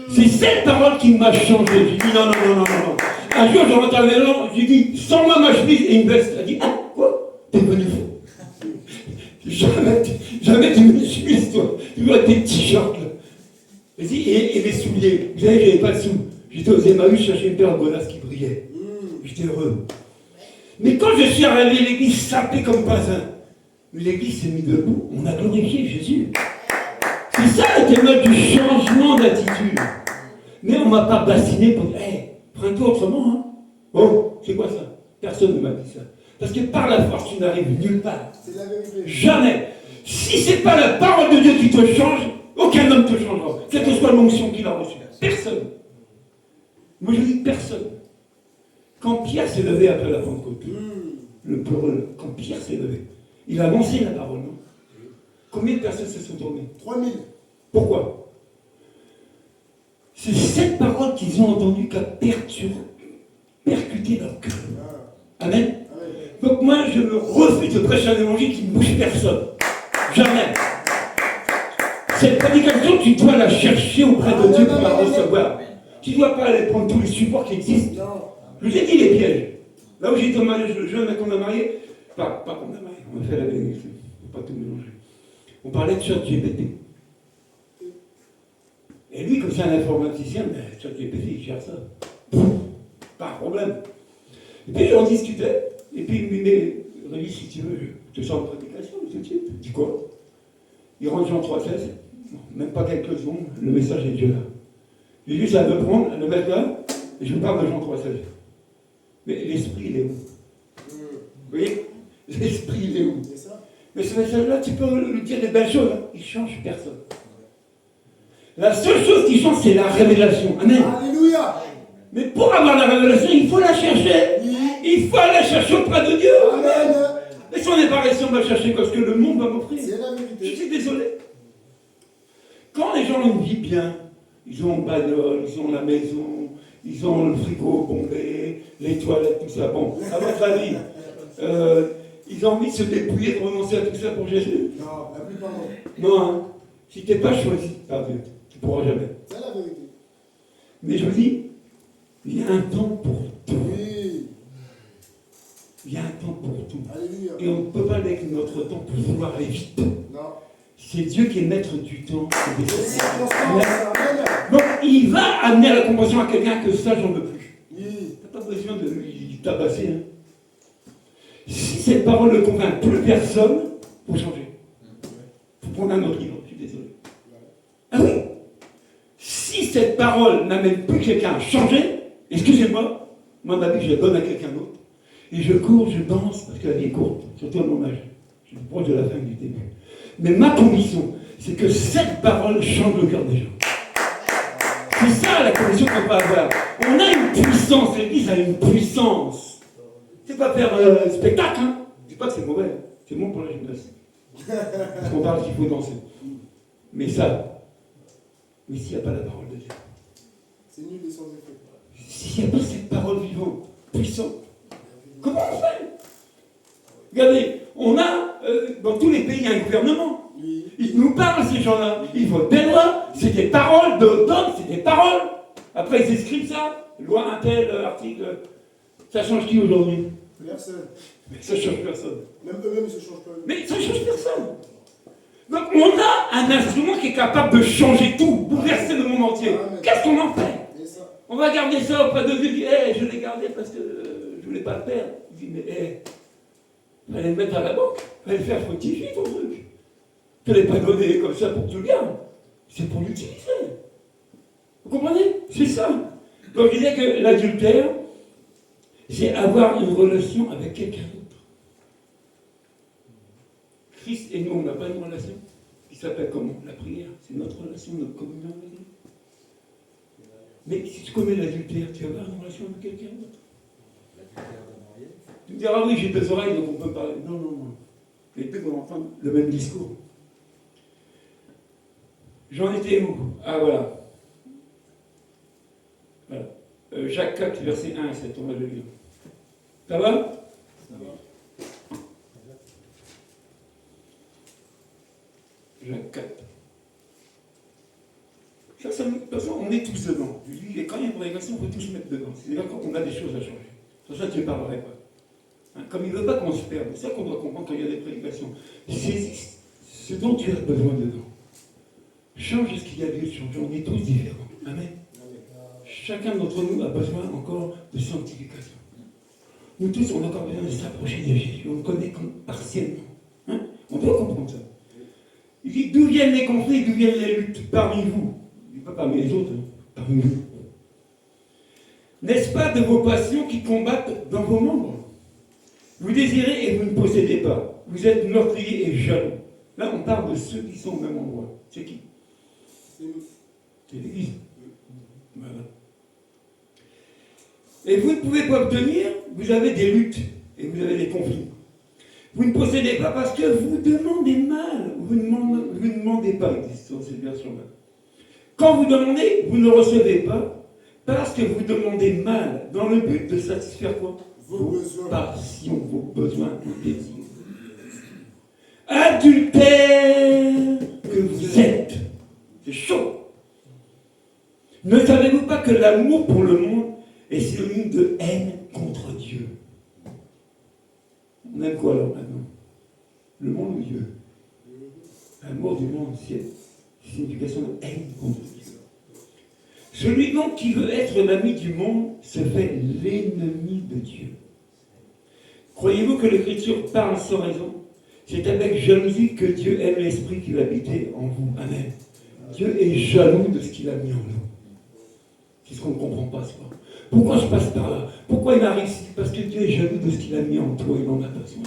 C'est cette parole qui m'a changé. J'ai dit non, non, non, non, non. Un jour, je rentre à la maison, j'ai dit, sans-moi ma chemise et une veste. Elle a dit, ah, quoi? T'es venu fou. Jamais tu me chemise, toi. Tu vois tes t-shirts, là. Et mes souliers. Vous savez, j'avais pas de sous. J'étais aux Emmaüs chercher une paire de godasses qui brillaient. J'étais heureux. Mais quand je suis arrivé, l'église sapée comme pas un. Mais l'église s'est mise debout. On a glorifié Jésus. C'est ça le témoin du changement d'attitude. Mais on ne m'a pas bassiné pour dire, hey, prends-toi autrement, hein. Oh, c'est quoi ça? Personne ne m'a dit ça. Parce que par la force, tu n'arrives nulle part. C'est la vérité. Jamais. Si ce n'est pas la parole de Dieu qui te change, aucun homme te changera. Quelle que soit l'onction qu'il a reçue. Personne. Moi, je dis personne. Quand Pierre s'est levé après la Pentecôte, le peureux, quand Pierre s'est levé, il a lancé la parole, non? Combien de personnes se sont tournées? 3000. Pourquoi? C'est cette parole qu'ils ont entendue qui a percuté leur cœur. Amen. Donc moi, je me refuse de prêcher un évangile qui ne bouge personne. Jamais. Cette prédication, tu dois la chercher auprès de Dieu pour la recevoir. Tu ne dois pas aller prendre tous les supports qui existent. Je vous ai dit les pièges. Là où j'étais au mariage, le jeune qu'on a marié, pas qu'on a marié, on a fait la vérité, il ne faut pas tout mélanger. On parlait de ChatGPT. Et lui, comme c'est un informaticien, mais ChatGPT, il gère ça. Pas un problème. Et puis on discutait, et puis il me dit, Rémi, si tu veux, je te sors une prédication, tout de suite. Je dis quoi? Il rentre Jean 3,16, même pas quelques secondes, le message est déjà là. J'ai juste à me prendre, à le mettre là, et je parle de Jean 3,16. Mais l'esprit, il est où? Vous voyez? L'esprit, il est où? Mais ce message-là, tu peux lui dire des belles choses, hein. Il ne change personne. La seule chose qui change, c'est la révélation. Amen. Alléluia. Mais pour avoir la révélation, il faut la chercher. Oui. Il faut aller chercher auprès de Dieu. Amen. Et si on n'est pas resté, on va chercher ce que le monde va m'offrir. C'est la Je vérité. suis désolé. Quand les gens ont une vie bien, ils ont une bagnole, ils ont la maison, ils ont le frigo bombé, les toilettes, tout ça. Bon, à votre avis, ils ont envie de se dépouiller, de renoncer à tout ça pour Jésus. Non, la plupart non. Non, hein. Si tu n'es pas choisi par Dieu, tu ne pourras jamais. C'est la vérité. Mais je vous dis, il y a un temps pour tout. Oui. Il y a un temps pour tout. Alléluia. Et on ne peut pas mettre notre temps pour vouloir aller vite. Non. C'est Dieu qui est maître du temps. et des C'est saisons. circonstance. Amen. Donc il va amener à la compassion à quelqu'un que ça, j'en veux plus. Oui. Tu n'as pas besoin de lui tabasser. Hein. Si cette parole ne convainc plus personne, il faut changer. Il faut prendre un autre livre, je suis désolé. Ah oui. Si cette parole n'amène plus quelqu'un à changer, excusez-moi, moi ma vie je la donne à quelqu'un d'autre. Et je cours, je danse, parce que la vie est courte, surtout à mon âge. Je suis proche de la fin du début. Mais ma conviction, c'est que cette parole change le cœur des gens. C'est ça la conviction qu'on peut avoir. On a une puissance, l'Église a une puissance. C'est pas faire spectacle, hein. Je dis pas que c'est mauvais, c'est bon pour la gymnastique. Parce qu'on parle qu'il faut danser. Mais ça, mais s'il n'y a pas la parole de Dieu, C'est nul et sans effet. s'il n'y a pas cette parole vivante, puissante, comment on fait? Regardez, on a, dans tous les pays, il y a un gouvernement. Oui. Ils nous parlent, ces gens-là. Ils votent des lois, c'est des paroles d'hommes, c'est des paroles. Après, ils écrivent ça, loi un tel, article. Ça change qui aujourd'hui? Personne. Mais ça change personne. Même eux-mêmes, ils ne se changent pas. Mais ça change personne. Donc, on a un instrument qui est capable de changer tout, bouleverser le monde entier. Qu'est-ce qu'on en fait? Et ça. On va garder ça auprès de Dieu. Il dit, hey, je l'ai gardé parce que je ne voulais pas le perdre. Il dit, mais il fallait le mettre à la banque. Il fallait le faire fructifier ton truc. Tu ne l'as pas donné comme ça pour que tu le gardes. C'est pour l'utiliser. Vous comprenez? C'est ça. Donc je disais que l'adultère, c'est avoir une relation avec quelqu'un d'autre. Christ et nous, on n'a pas une relation qui s'appelle comment? La prière. C'est notre relation, notre communion avec lui. Mais si tu commets l'adultère, tu vas avoir une relation avec quelqu'un d'autre. Tu me diras, oui, j'ai deux oreilles, donc on peut parler. Non, non, non. Les deux vont entendre le même discours. J'en étais où? Ah, voilà. Voilà. Jacques 4, verset 1 à 7, on va le lire. Ça va? Ça va. Jacques 4. Ça, de toute façon, on est tous dedans. Je dis, quand il y a une prédication, il faut tous se mettre dedans. C'est-à-dire qu'on a des choses à changer. Sur ça, tu ne parlerais pas. Hein, comme il ne veut pas qu'on se perde, c'est ça qu'on doit comprendre quand il y a des prédications. Saisis ce dont tu as besoin dedans. Change ce qu'il y a lieu de changer. On est tous différents. Amen. Chacun d'entre nous a besoin encore de sanctification. Nous tous, on a encore besoin de s'approcher de Jésus. On le connaît partiellement. Hein? On doit comprendre ça. Il dit, d'où viennent les conflits, d'où viennent les luttes? Parmi vous. Il dit pas parmi les autres, hein? Parmi vous. N'est-ce pas de vos passions qui combattent dans vos membres? Vous désirez et vous ne possédez pas. Vous êtes meurtriers et jaloux. Là, on parle de ceux qui sont au même endroit. C'est qui? C'est nous. C'est l'Église. Voilà. Et vous ne pouvez pas obtenir, vous avez des luttes et vous avez des conflits. Vous ne possédez pas parce que vous demandez mal. Vous ne demandez pas, il dit sur cette version-là. Quand vous demandez, vous ne recevez pas parce que vous demandez mal, dans le but de satisfaire quoi? Vos besoins. Passions, vos besoins, vos désirs. Adultère que vous êtes. C'est chaud. Ne savez-vous pas que l'amour pour le monde est synonyme de haine contre Dieu? On aime quoi alors maintenant? Le monde ou Dieu? L'amour du monde, c'est signification de haine contre Dieu. Celui donc qui veut être l'ami du monde se fait l'ennemi de Dieu. Croyez-vous que l'Écriture parle sans raison? C'est avec jalousie que Dieu aime l'esprit qu'il habitait en vous. Amen. Dieu est jaloux de ce qu'il a mis en nous. C'est ce qu'on ne comprend pas, c'est pas. Pourquoi je passe par là? Pourquoi il arrive ici? Parce que Dieu est jaloux de ce qu'il a mis en toi, il en a besoin.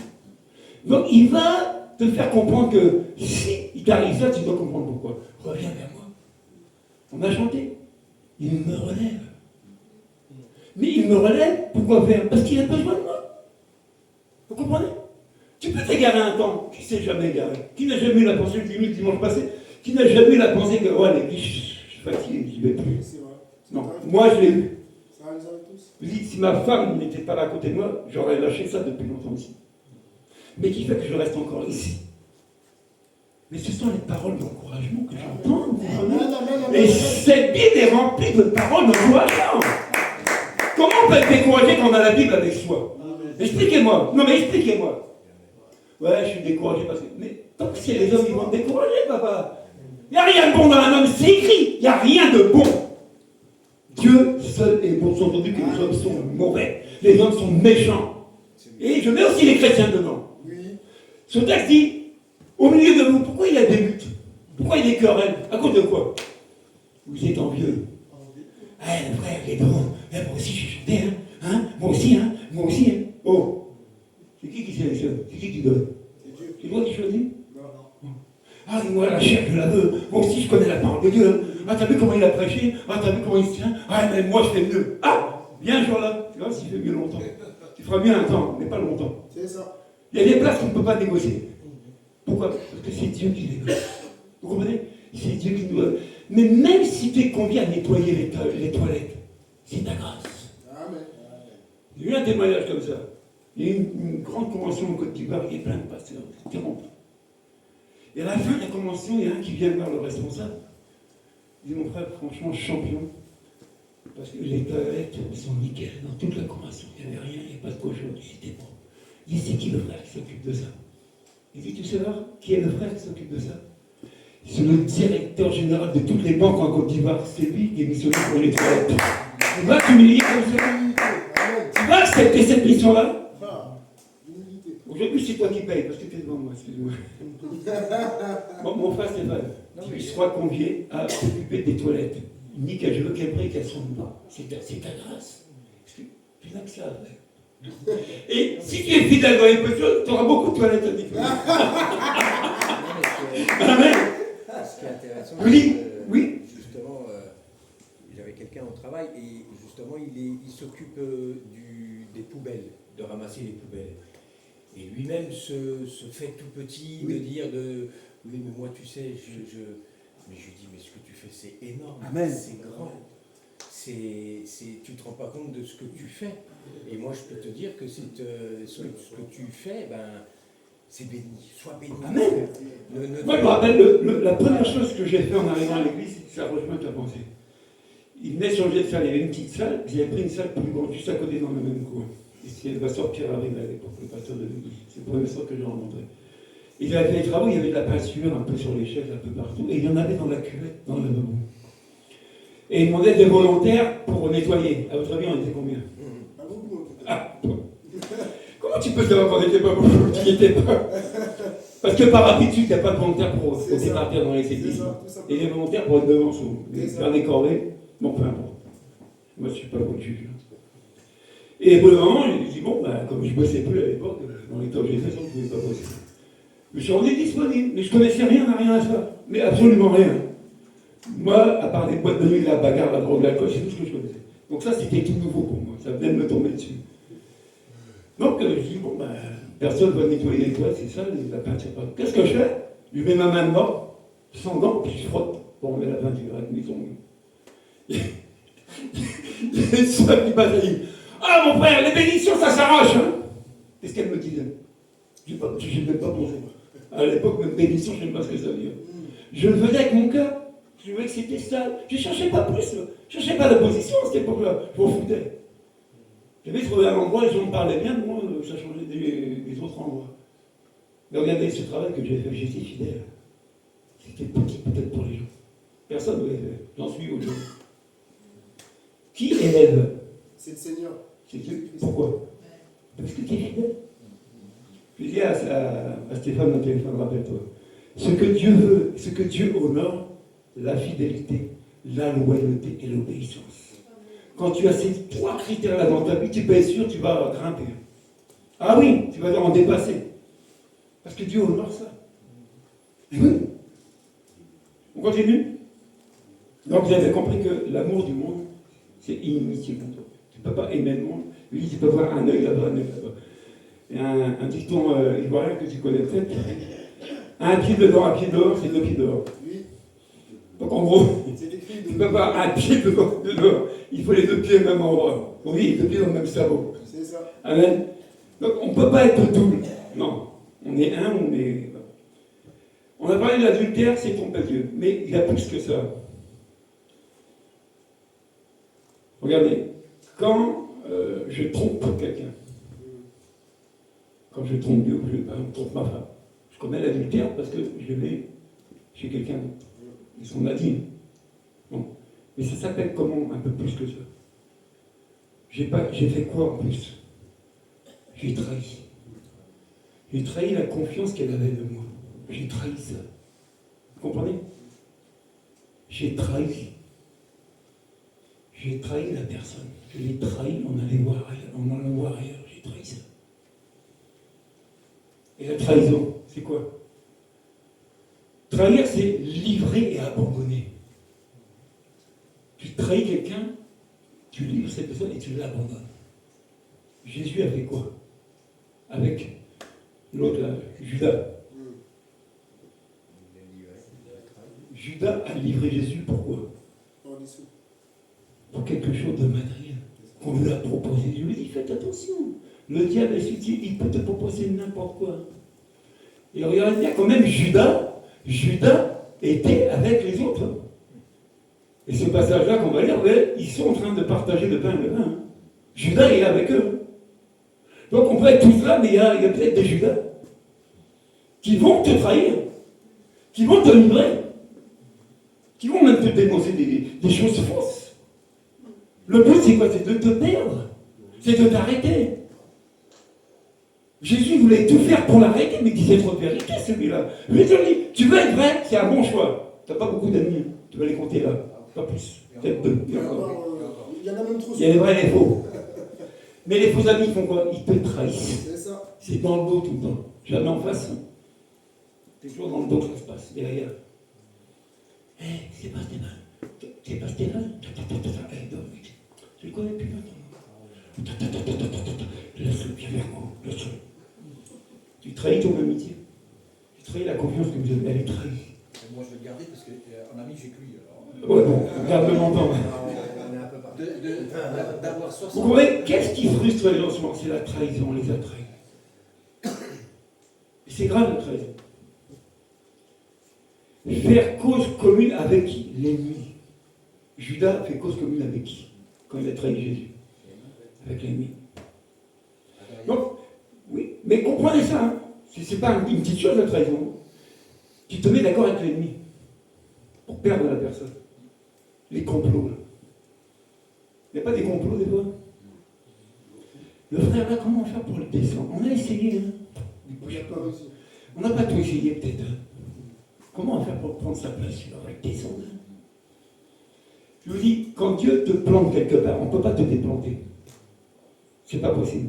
Donc il va te faire comprendre que si il t'arrive ça, tu dois comprendre pourquoi. Reviens vers moi. On a chanté. Il me relève. Mais il me relève, pourquoi faire? Parce qu'il a besoin de moi. Vous comprenez? Tu peux t'égarer un temps, qui s'est jamais égaré, qui n'a jamais eu la pensée, le dimanche passé, qui n'a jamais eu la pensée que, ouais, l'église, je suis fatigué, j'y vais plus. C'est vrai. Non, moi je l'ai eu. Ça arrive à tous. Je vous dis, si ma femme n'était pas là à côté de moi, j'aurais lâché ça depuis longtemps ici. Mais qui fait que je reste encore ici. Mais ce sont les paroles d'encouragement que j'entends. vous comprenez? Et cette Bible est remplie de paroles d'encouragement. Comment on peut être découragé quand on a la Bible avec soi? Expliquez-moi. Non mais expliquez-moi. Ouais, je suis découragé parce que... Mais tant que c'est les hommes qui vont te décourager, papa. Il n'y a rien de bon dans un homme, c'est écrit. Il n'y a rien de bon. Dieu seul est bon. Sans entendu que les hommes sont mauvais. Les hommes sont méchants. Et je mets aussi les chrétiens dedans. Oui. Ce texte dit, au milieu de vous, pourquoi il y a des luttes? Pourquoi il y a des querelles? À cause de quoi? Vous êtes envieux. Eh, le frère, il est drôle. Eh, moi aussi, j'ai chanté, hein? Moi aussi, hein? Moi aussi, hein? Oh! C'est qui sélectionne? C'est qui donne? C'est Dieu. C'est toi qui choisis? Non. Ah, et moi, la chair, je la veux. Moi aussi, je connais la parole de Dieu. Hein? Ah, t'as vu comment il a prêché? Ah, t'as vu comment il se tient? Ah, mais moi, je fais mieux. Ah! Viens un jour là. Tu vois, s'il fait mieux longtemps. Tu feras mieux un temps, mais pas longtemps. C'est ça. Il y a des places qu'on ne peut pas négocier. Pourquoi? Parce que c'est Dieu qui négocie. Vous comprenez? C'est Dieu qui nous donne. Mais même si tu es convié à nettoyer les toilettes, c'est ta grâce. Amen. J'ai eu un témoignage comme ça. Il y a eu une grande convention au Côte d'Ivoire, il y a plein de pasteurs, c'était rempli. Et à la fin de la convention, il y a un qui vient voir le responsable. Il dit, mon frère, franchement, champion, parce que les toilettes sont nickel dans toute la convention. Il n'y avait rien, il n'y avait pas de cochon, c'était bon. Il dit, c'est qui le frère qui s'occupe de ça? Il dit, tu sais voir qui est le frère qui s'occupe de ça? C'est le directeur général de toutes les banques en Côte d'Ivoire. C'est lui qui est missionné pour les toilettes. Tu vas t'humilier comme ça? Amen. Tu vas accepter cette mission-là? Ah, l'humilité. Aujourd'hui, c'est toi qui payes, parce que tu es devant moi, excuse-moi. Bon, mon frère Stéphane, tu seras convié à s'occuper des toilettes. Nickel, je veux qu'elles brillent, qu'elles sont dedans. C'est ta grâce. Tu n'as que ça à faire. Et si tu es fidèle dans les petites choses, tu auras beaucoup de toilettes à nettoyer. Amen. Ce qui est intéressant, Oui, c'est que, oui. justement, j'avais quelqu'un au travail et justement, il s'occupe des poubelles, de ramasser les poubelles. Et lui-même se fait tout petit, Oui. de dire oui, mais moi, tu sais, mais je lui dis, mais ce que tu fais, c'est énorme, Amen. c'est grand. Tu ne te rends pas compte de ce que tu fais. Et moi, je peux te dire que ce que tu fais, c'est béni. Sois béni. Amen. Moi, je me rappelle, la première chose que j'ai fait en arrivant à l'église, ça rejoint ta pensée. Il venait changer de salle, il y avait une petite salle, ils avaient pris une salle plus grande, juste à côté dans le même coin. Et c'est le pasteur Pierre Arrive à l'époque, le pasteur de l'église. C'est le premier soir que j'ai rencontré. Ils avaient fait les travaux, il y avait de la peinture un peu sur les chaises, un peu partout, et il y en avait dans la cuvette, dans le lavabo. Et ils demandaient des volontaires pour nettoyer. À votre avis, on était combien? Pas beaucoup, en tout cas. Ah, toi. Comment tu peux savoir qu'on n'était pas beaucoup, qui n'était pas? Parce que par habitude, il n'y a pas de volontaires pour C'est ça. départir dans les C'est églises. ça, tout simplement. Et les volontaires pour être devant souvent. C'est ça. Faire des corvées, bon, peu importe. Moi, je ne suis pas le juge. Et pour le moment, j'ai dit, bon, comme je ne bossais plus à l'époque, dans les temps que j'ai fait, je ne pouvais pas bosser. Je suis rendu disponible, mais je ne connaissais rien à ça. Mais absolument rien. Moi, à part les boîtes de nuit, la bagarre, la drogue, l'alcool, c'est tout ce que je connaissais. Donc ça, c'était tout nouveau pour moi. Ça venait de me tomber dessus. Donc, je dis, bon, personne ne va nettoyer les toilettes, c'est ça, la peinture. Qu'est-ce que je fais? Je mets ma main dedans, sans gants, puis je frotte pour remettre la peinture avec mes ongles. Il y a une soeur qui passe et dit, ah mon frère, les bénédictions, ça s'arrache, hein? Qu'est-ce qu'elle me disait? Je n'ai même pas pensé. À l'époque, même bénédiction, je ne sais même pas ce que ça veut dire. Je le faisais avec mon cœur. Je voyais que c'était ça. Je ne cherchais pas plus. Je ne cherchais pas la position à cette époque-là. Je m'en foutais. J'avais trouvé un endroit, les gens me parlaient bien, moi, ça changeait des autres endroits. Mais regardez ce travail que j'ai fait, j'étais fidèle. C'était petit peut-être pour les gens. Personne ne l'avait fait. J'en suis aujourd'hui. Qui élève? C'est le Seigneur. C'est Dieu. Pourquoi? Parce que tu es fidèle. Je dis à Stéphane au téléphone, rappelle-toi. Ce que Dieu veut, ce que Dieu honore, la fidélité, la loyauté et l'obéissance. Quand tu as ces trois critères-là dans ta vie, tu peux être sûr que tu vas grimper. Ah oui, tu vas en dépasser. Parce que Dieu honore ça. Et oui. On continue? Donc vous avez compris que l'amour du monde, c'est inimitié contre toi. Tu ne peux pas aimer le monde. Lui, tu peux voir un œil là-bas, un œil là-bas. Il y a un dicton ivoirien que tu connais peut-être. Un pied dedans, un pied dehors, c'est deux pieds dehors. Oui, Donc en gros, c'est écrit tu ne peux pas un pied dedans, deux dehors. Il faut les deux pieds au même endroit. Oui, les deux pieds dans le même cerveau. C'est ça. Amen. Donc on ne peut pas être double. Non. On est un, on est. On a parlé de l'adultère, c'est tromper Dieu. Mais il y a plus que ça. Regardez, quand je trompe quelqu'un, quand je trompe Dieu, ou je trompe ma femme, je commets l'adultère parce que je vais chez quelqu'un d'autre. Ils sont nadines. Bon. Mais ça s'appelle comment un peu plus que ça? J'ai fait quoi en plus? J'ai trahi. J'ai trahi la confiance qu'elle avait de moi. J'ai trahi ça. Vous comprenez? J'ai trahi. J'ai trahi la personne. Je l'ai trahi en allant voir ailleurs. J'ai trahi ça. Et la trahison, c'est quoi? Trahir, c'est livrer et abandonner. Tu trahis quelqu'un, tu livres cette personne et tu l'abandonnes. Jésus a fait quoi? Avec l'autre là, Judas. Judas a livré Jésus, pourquoi? Pour quelque chose de matériel qu'on lui a proposé. Je lui ai dit, faites attention. Le diable est subtil, il peut te proposer n'importe quoi. Et regardez bien, quand même, Judas était avec les autres. Et ce passage-là qu'on va lire, ils sont en train de partager le pain et le vin. Judas est avec eux. Donc on peut être tous là, mais il y a peut-être des Judas qui vont te trahir, qui vont te livrer, qui vont même te dénoncer des choses fausses. Le but, c'est quoi? C'est de te perdre. C'est de t'arrêter. Jésus voulait tout faire pour l'arrêter, mais il disait trop de vérité, celui-là. Lui, il dit, tu veux être vrai, c'est un bon choix. Tu n'as pas beaucoup d'amis, hein. Tu vas les compter là. Pas plus. Peut-être deux. Il y en a même trop. Il y a les vrais et les faux. Mais les faux amis, ils font quoi? Ils te trahissent. C'est ça. C'est dans le dos tout le temps. Jamais en face. C'est toujours dans le dos que ça se passe. Derrière. Hé, c'est pas Stéphane. C'est pas Stéphane. Tu le connais plus longtemps. Laisse-le bien vers moi. Laisse-le. Tu trahis ton amitié. Tu trahis la confiance que vous avez. Elle est trahie. Moi, je vais le garder parce qu'en ami, j'ai que lui. Ouais, bon, garde-le longtemps. On est un peu parti. D'avoir Vous 60. comprenez? Qu'est-ce qui frustre les gens souvent? C'est la trahison, on les a trahis. Et c'est grave la trahison. Faire cause commune avec qui? L'ennemi. Judas fait cause commune avec qui? Quand il a trahi Jésus? Avec l'ennemi. Donc, oui, mais comprenez ça, hein. C'est pas une petite chose la trahison. Tu te mets d'accord avec l'ennemi pour perdre la personne. Les complots, là. Il n'y a pas des complots des fois? Le frère là, comment faire pour le descendre? On a essayé, hein. On n'a pas tout essayé peut-être. Hein. Comment faire pour prendre sa place? Il va le descendre. Hein. Je vous dis, quand Dieu te plante quelque part, on ne peut pas te déplanter. C'est pas possible.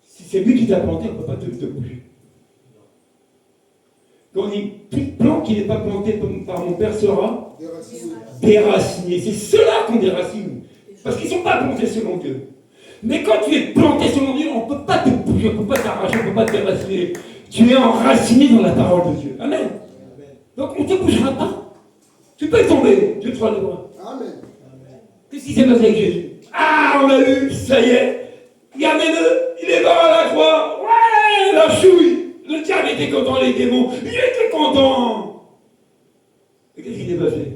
Si c'est lui qui t'a planté, on ne peut pas te bouger. Quand on dit, toute plante qui n'est pas plantée par mon Père sera déracinée. C'est ceux-là qu'on déracine. Parce qu'ils ne sont pas plantés selon Dieu. Mais quand tu es planté selon Dieu, on ne peut pas te bouger, on ne peut pas t'arracher, on ne peut pas te déraciner. Tu es enraciné dans la parole de Dieu. Amen. Donc on ne te bougera pas. Tu peux tomber. Dieu te fera le droit. Amen. Qu'est-ce qui s'est passé avec Jésus? Ah, on l'a eu, ça y est. Regardez-le, il est mort à la croix. Ouais, la chouille. Le diable était content, les démons. Il était content. Et qu'est-ce qui s'est passé?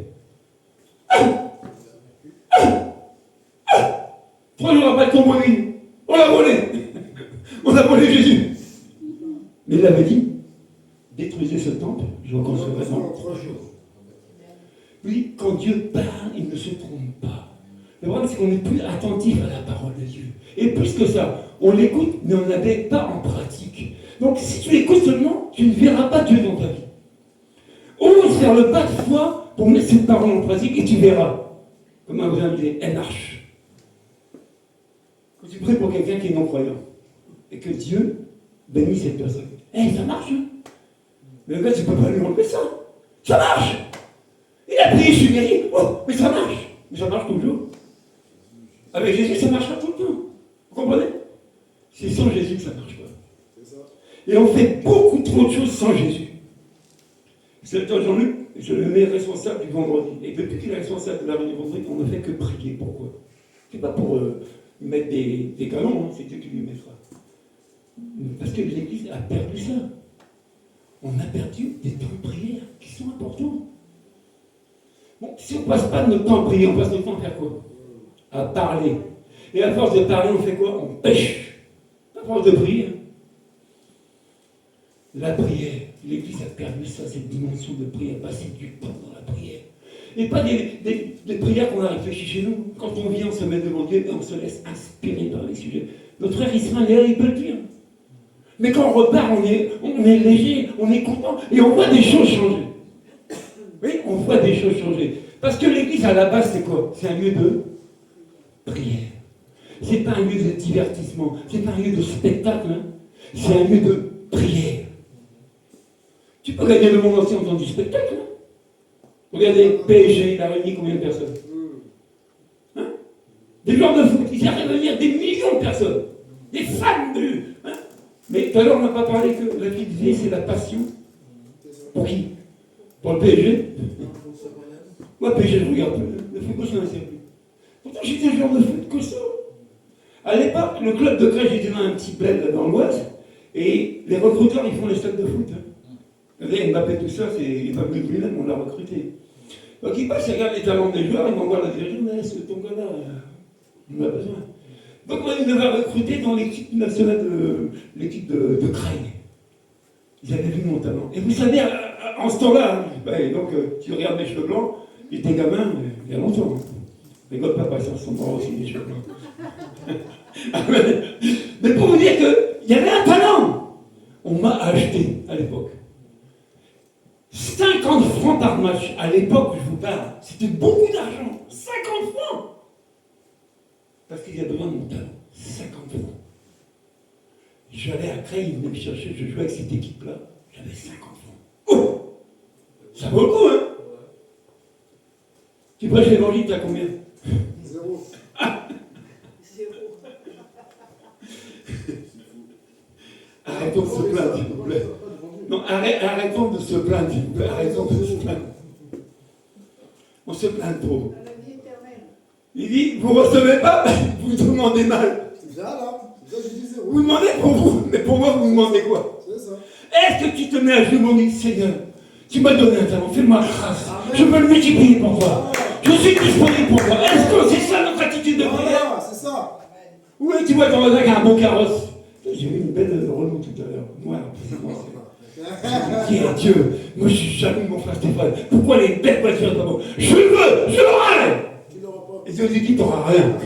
3 jours après le tombeau, on l'a volé. On a volé Jésus. Mais il avait dit, détruisez ce temple, je reconstruirai dans 3 jours. Oui, quand Dieu parle, il ne se trompe pas. Le problème, c'est qu'on n'est plus attentif à la parole de Dieu. Et plus que ça, on l'écoute, mais on ne la met pas en pratique. Donc, si tu l'écoutes seulement, tu ne verras pas Dieu dans ta vie. Ose faire le pas de foi pour mettre cette parole en pratique et tu verras. Comme un vous invité, elle marche. Quand tu pries pour quelqu'un qui est non-croyant et que Dieu bénit cette personne, ça marche. Hein. Mais le gars, tu ne peux pas lui enlever ça. Ça marche. Il a prié, je suis guéri. Oh, mais ça marche. Mais ça marche toujours. Avec Jésus, ça marchera tout le temps. Vous comprenez? C'est sans Jésus que ça ne marche pas. C'est ça. Et on fait beaucoup trop de choses sans Jésus. C'est le Jean-Luc, je le mets responsable du vendredi. Et depuis qu'il est responsable de la réunion du vendredi, on ne fait que prier. Pourquoi? C'est pas pour lui mettre des canons, hein, c'est Dieu qui lui mettra. Parce que l'Église a perdu ça. On a perdu des temps de prière qui sont importants. Bon, si on ne passe pas notre temps à prier, on passe notre temps à faire quoi? À parler. Et à force de parler, on fait quoi? On pêche. À force de prier. La prière. L'Église a perdu ça, cette dimension de prière, passer du temps dans la prière. Et pas des prières qu'on a réfléchies chez nous. Quand on vient, on se met devant Dieu et on se laisse inspirer par les sujets. Notre frère Israël, il peut le dire. Mais quand on repart, on est léger, on est content et on voit des choses changer. Oui, on voit des choses changer. Parce que l'Église, à la base, c'est quoi? C'est un lieu de prière. C'est pas un lieu de divertissement. C'est pas un lieu de spectacle. Hein. C'est un lieu de prière. Tu peux gagner le monde entier en faisant du spectacle. Hein. Regardez, PSG, il a réuni combien de personnes? Hein? Des joueurs de foot, ils arrivent à réunir des millions de personnes. Des fans de... Hein? Mais tout à l'heure, on n'a pas parlé que la vie de vie, c'est la passion. Pour qui? Pour le PSG. Moi, PSG, je regarde plus. Le football, ça m'intéresse plus. Pourtant, j'étais un joueur de foot que ça. À l'époque, le club de Crèche était dans un petit bled là, dans l'Oise. Et les recruteurs, ils font les stades de foot. Hein. Vous savez, Mbappé, tout ça, c'est Mbappé lui-même, on l'a recruté. Donc il passe, il regarde les talents des joueurs, il m'envoie la dirigeante, mais est-ce que ton gars-là, on a besoin. Donc moi, il devait recruter dans l'équipe nationale de Creil. Ils avaient vu mon talent. Et vous savez, en ce temps-là, donc tu regardes mes cheveux blancs, j'étais gamin, il y a longtemps. Rigole pas, ça sont morts aussi, les cheveux blancs. Mais pour vous dire qu'il y avait un talent, on m'a acheté à l'époque. 50 francs par match, à l'époque, je vous parle, c'était beaucoup d'argent. 50 francs. Parce qu'il y a besoin de mon talent. 50 francs. J'allais à Creil, ils venaient me chercher, je jouais avec cette équipe-là, j'avais 50 francs. Oh! Ça vaut le coup, hein? Tu prêches l'évangile, t'as combien? 0. Arrêtons de se plaindre, s'il vous plaît. Non, arrêtons de se plaindre, s'il vous plaît. Arrêtons de se plaindre. On se plaint trop. Il dit, vous ne recevez pas, vous demandez mal. C'est ça, là. C'est ça, j'ai dit 0. Vous demandez pour vous, mais pour moi, vous demandez quoi? C'est ça. Est-ce que tu te mets à genoux, mon dit, Seigneur, tu m'as donné un talent, fais-moi grâce. Je veux le multiplier pour toi. Je suis disponible pour toi. Est-ce que c'est ça notre attitude de prière? Voilà, c'est ça. Oui, tu vois, ton voisin qui a un beau carrosse. J'ai vu une belle Renault tout à l'heure. Moi, qui est Dieu? Moi, je suis jaloux de mon frère Stéphane. Pourquoi les belles voitures d'abord? Je le veux, je l'aurai. Et Dieu dit, tu n'auras rien.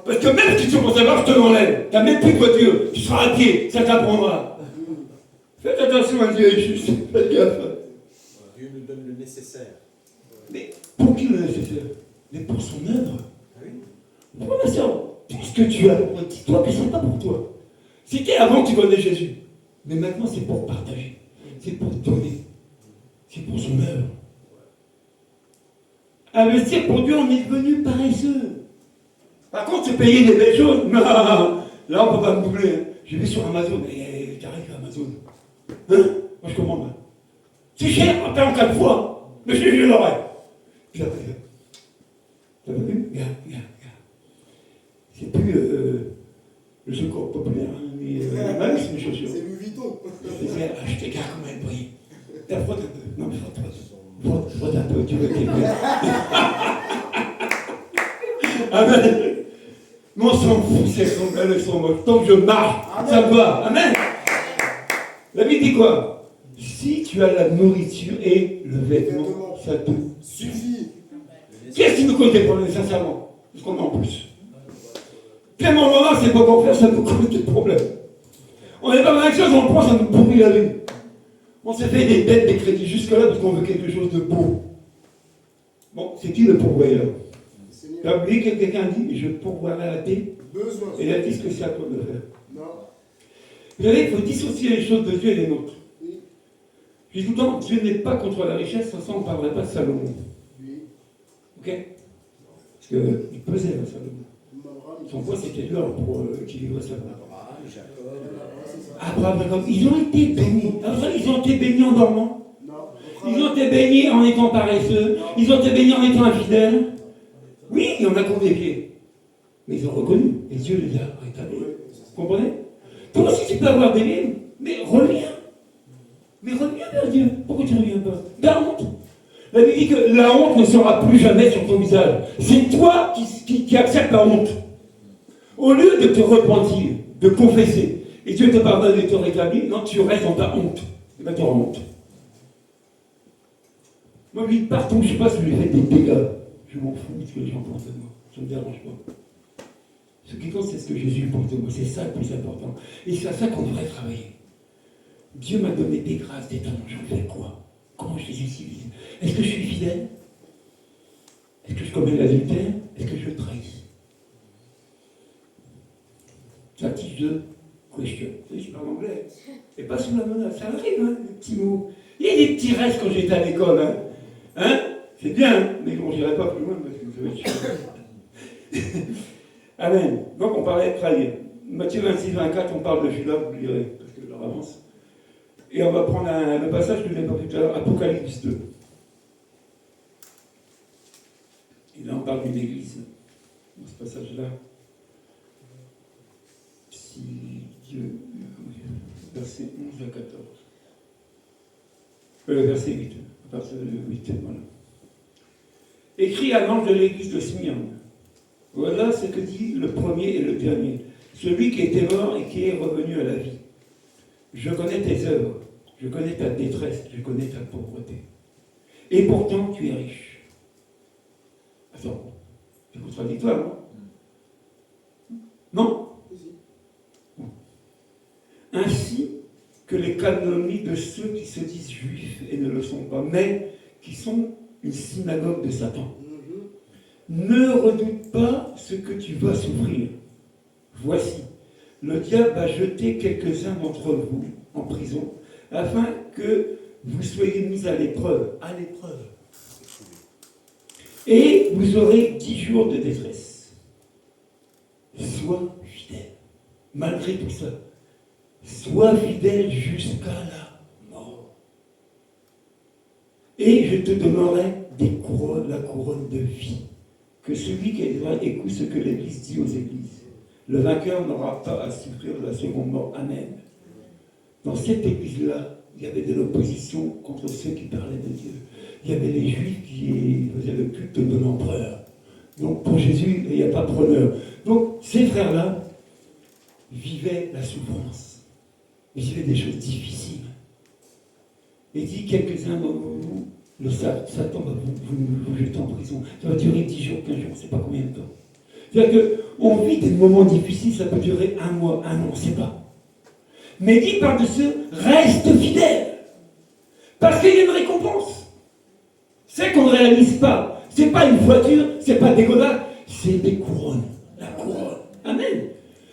Parce que même si tu commences à voir, je te l'enlève. Tu n'as même plus de voiture. Tu seras à pied, ça t'apprendra. Faites attention à Dieu est juste. Faites gaffe. Dieu nous donne le nécessaire. Mais pour qui le nécessaire? Mais pour son œuvre. Oui. Pourquoi ma soeur? Tout ce que tu as, dis-toi que ce n'est pas pour toi. C'était avant que tu connais Jésus. Mais maintenant, c'est pour partager. C'est pour donner. C'est pour son œuvre. Investir pour Dieu, on est devenu paresseux. Par contre, se payer des belles choses, non, là, on ne peut pas me doubler. Hein. J'ai vu sur Amazon, mais t'arrives à Amazon. Hein? Moi, je commande. C'est cher, on paie en 4 fois. Mais je l'aurai. Puis après, t'as pas vu? Regarde. C'est plus le secours populaire, hein, mais même c'est mes chaussures. C'est Louis Vuitton. Je te garde comme elle brille. Frotte un peu. Non, mais frotte un peu, tu veux qu'il plaît. Amen. Mais on s'en fout, si elles sont belles, elles sont moches. Tant que je marche, ça me va. Amen. La Bible dit quoi? Si tu as la nourriture et le vêtement, ça te Suffit. Qu'est-ce qui nous cause des problèmes, sincèrement? Parce qu'on a en plus. Tellement moment, c'est pas pour faire, ça nous cause des problèmes. On n'est pas dans quelque chose, on le prend, ça nous pourrit la vie. On s'est fait des dettes, des crédits jusque-là parce qu'on veut quelque chose de beau. Bon, c'est qui le pourvoyeur? Tu as oublié que quelqu'un dit, je pourvoirai à tes besoin. Et il a dit ce que c'est à toi de faire. Non. Vous savez, il faut dissocier les choses de Dieu et les nôtres. Oui. Je dis tout le temps, Dieu n'est pas contre la richesse, sans ça on ne parlerait pas de Salomon. Oui. Ok? Parce qu'il pesait, là, Salomon. Abraham, Son poids, c'était l'or pour équilibrer sa part. Abraham, Jacob. c'est ça. Abraham, Jacob, ils ont été bénis. Alors ça, ils ont été bénis en dormant. Non, Ils ont été bénis en étant paresseux. Ils ont été bénis en étant infidèles. Oui, il y en a qui ont des pieds. Mais ils ont reconnu. Et Dieu les a rétablis. Vous comprenez? Toi aussi, tu peux avoir des livres, mais reviens. Mais reviens vers Dieu. Pourquoi tu ne reviens pas? La honte. La Bible dit que la honte ne sera plus jamais sur ton visage. C'est toi qui acceptes la honte. Au lieu de te repentir, de confesser, et Dieu te pardonne et te rétablit, non, tu restes dans ta honte. Et bien, tu auras honte. Moi, je dis, partout, je ne sais pas si je lui fais des dégâts. Je m'en fous de ce que les gens pensent de moi. Ça ne me dérange pas. Ce qui compte, c'est ce que Jésus pense de moi. C'est ça le plus important. Et c'est à ça qu'on devrait travailler. Dieu m'a donné des grâces, des talents. J'en fais quoi? Comment je les utilise? Est-ce que je suis fidèle? Est-ce que je commets l'adultère? Est-ce que je trahis? C'est un petit jeu question. Vous savez, je parle anglais. Et pas sous la menace. Ça arrive, hein, les petits mots. Il y a des petits restes quand j'étais à l'école. Hein, c'est bien, hein, mais bon, j'irai pas plus loin parce que ça va être chiant. Amen. Donc on parlait de trahir. Matthieu 26, 24, on parle de Judas, vous lirez, parce que l'heure avance. Et on va prendre le passage que je n'ai pas plus tout à l'heure, Apocalypse 2. Et là, on parle d'une église, dans ce passage-là. Si Dieu. Verset 11 à 14. Verset 8. À partir de 8, voilà. Écrit à l'ange de l'église de Smyrne. Voilà ce que dit le premier et le dernier. Celui qui était mort et qui est revenu à la vie. Je connais tes œuvres. Je connais ta détresse, je connais ta pauvreté. Et pourtant, tu es riche. Attends, c'est contradictoire, non? Non? Bon. Ainsi que les calomnies de ceux qui se disent juifs et ne le sont pas, mais qui sont une synagogue de Satan. Ne redoute pas ce que tu vas souffrir. Voici, le diable a jeté quelques-uns d'entre vous en prison, afin que vous soyez mis à l'épreuve. À l'épreuve. Et vous aurez 10 jours de détresse. Sois fidèle. Malgré tout ça. Sois fidèle jusqu'à la mort. Et je te donnerai la couronne de vie. Que celui qui est droit écoute ce que l'Église dit aux églises. Le vainqueur n'aura pas à souffrir de la seconde mort. Amen. Dans cette église-là, il y avait de l'opposition contre ceux qui parlaient de Dieu. Il y avait les Juifs qui faisaient le culte de l'empereur. Donc pour Jésus, il n'y a pas preneur. Donc ces frères-là vivaient la souffrance. Ils vivaient des choses difficiles. Et dit quelques-uns d'entre vous, le Satan va vous jeter en prison. Ça va durer 10 jours, 15 jours, on ne sait pas combien de temps. C'est-à-dire qu'on vit des moments difficiles, ça peut durer 1 mois, 1 an, on ne sait pas. Mais dit par-dessus, reste fidèle. Parce qu'il y a une récompense. C'est qu'on ne réalise pas. Ce n'est pas une voiture, ce n'est pas des godasses, c'est des couronnes. La couronne. Amen.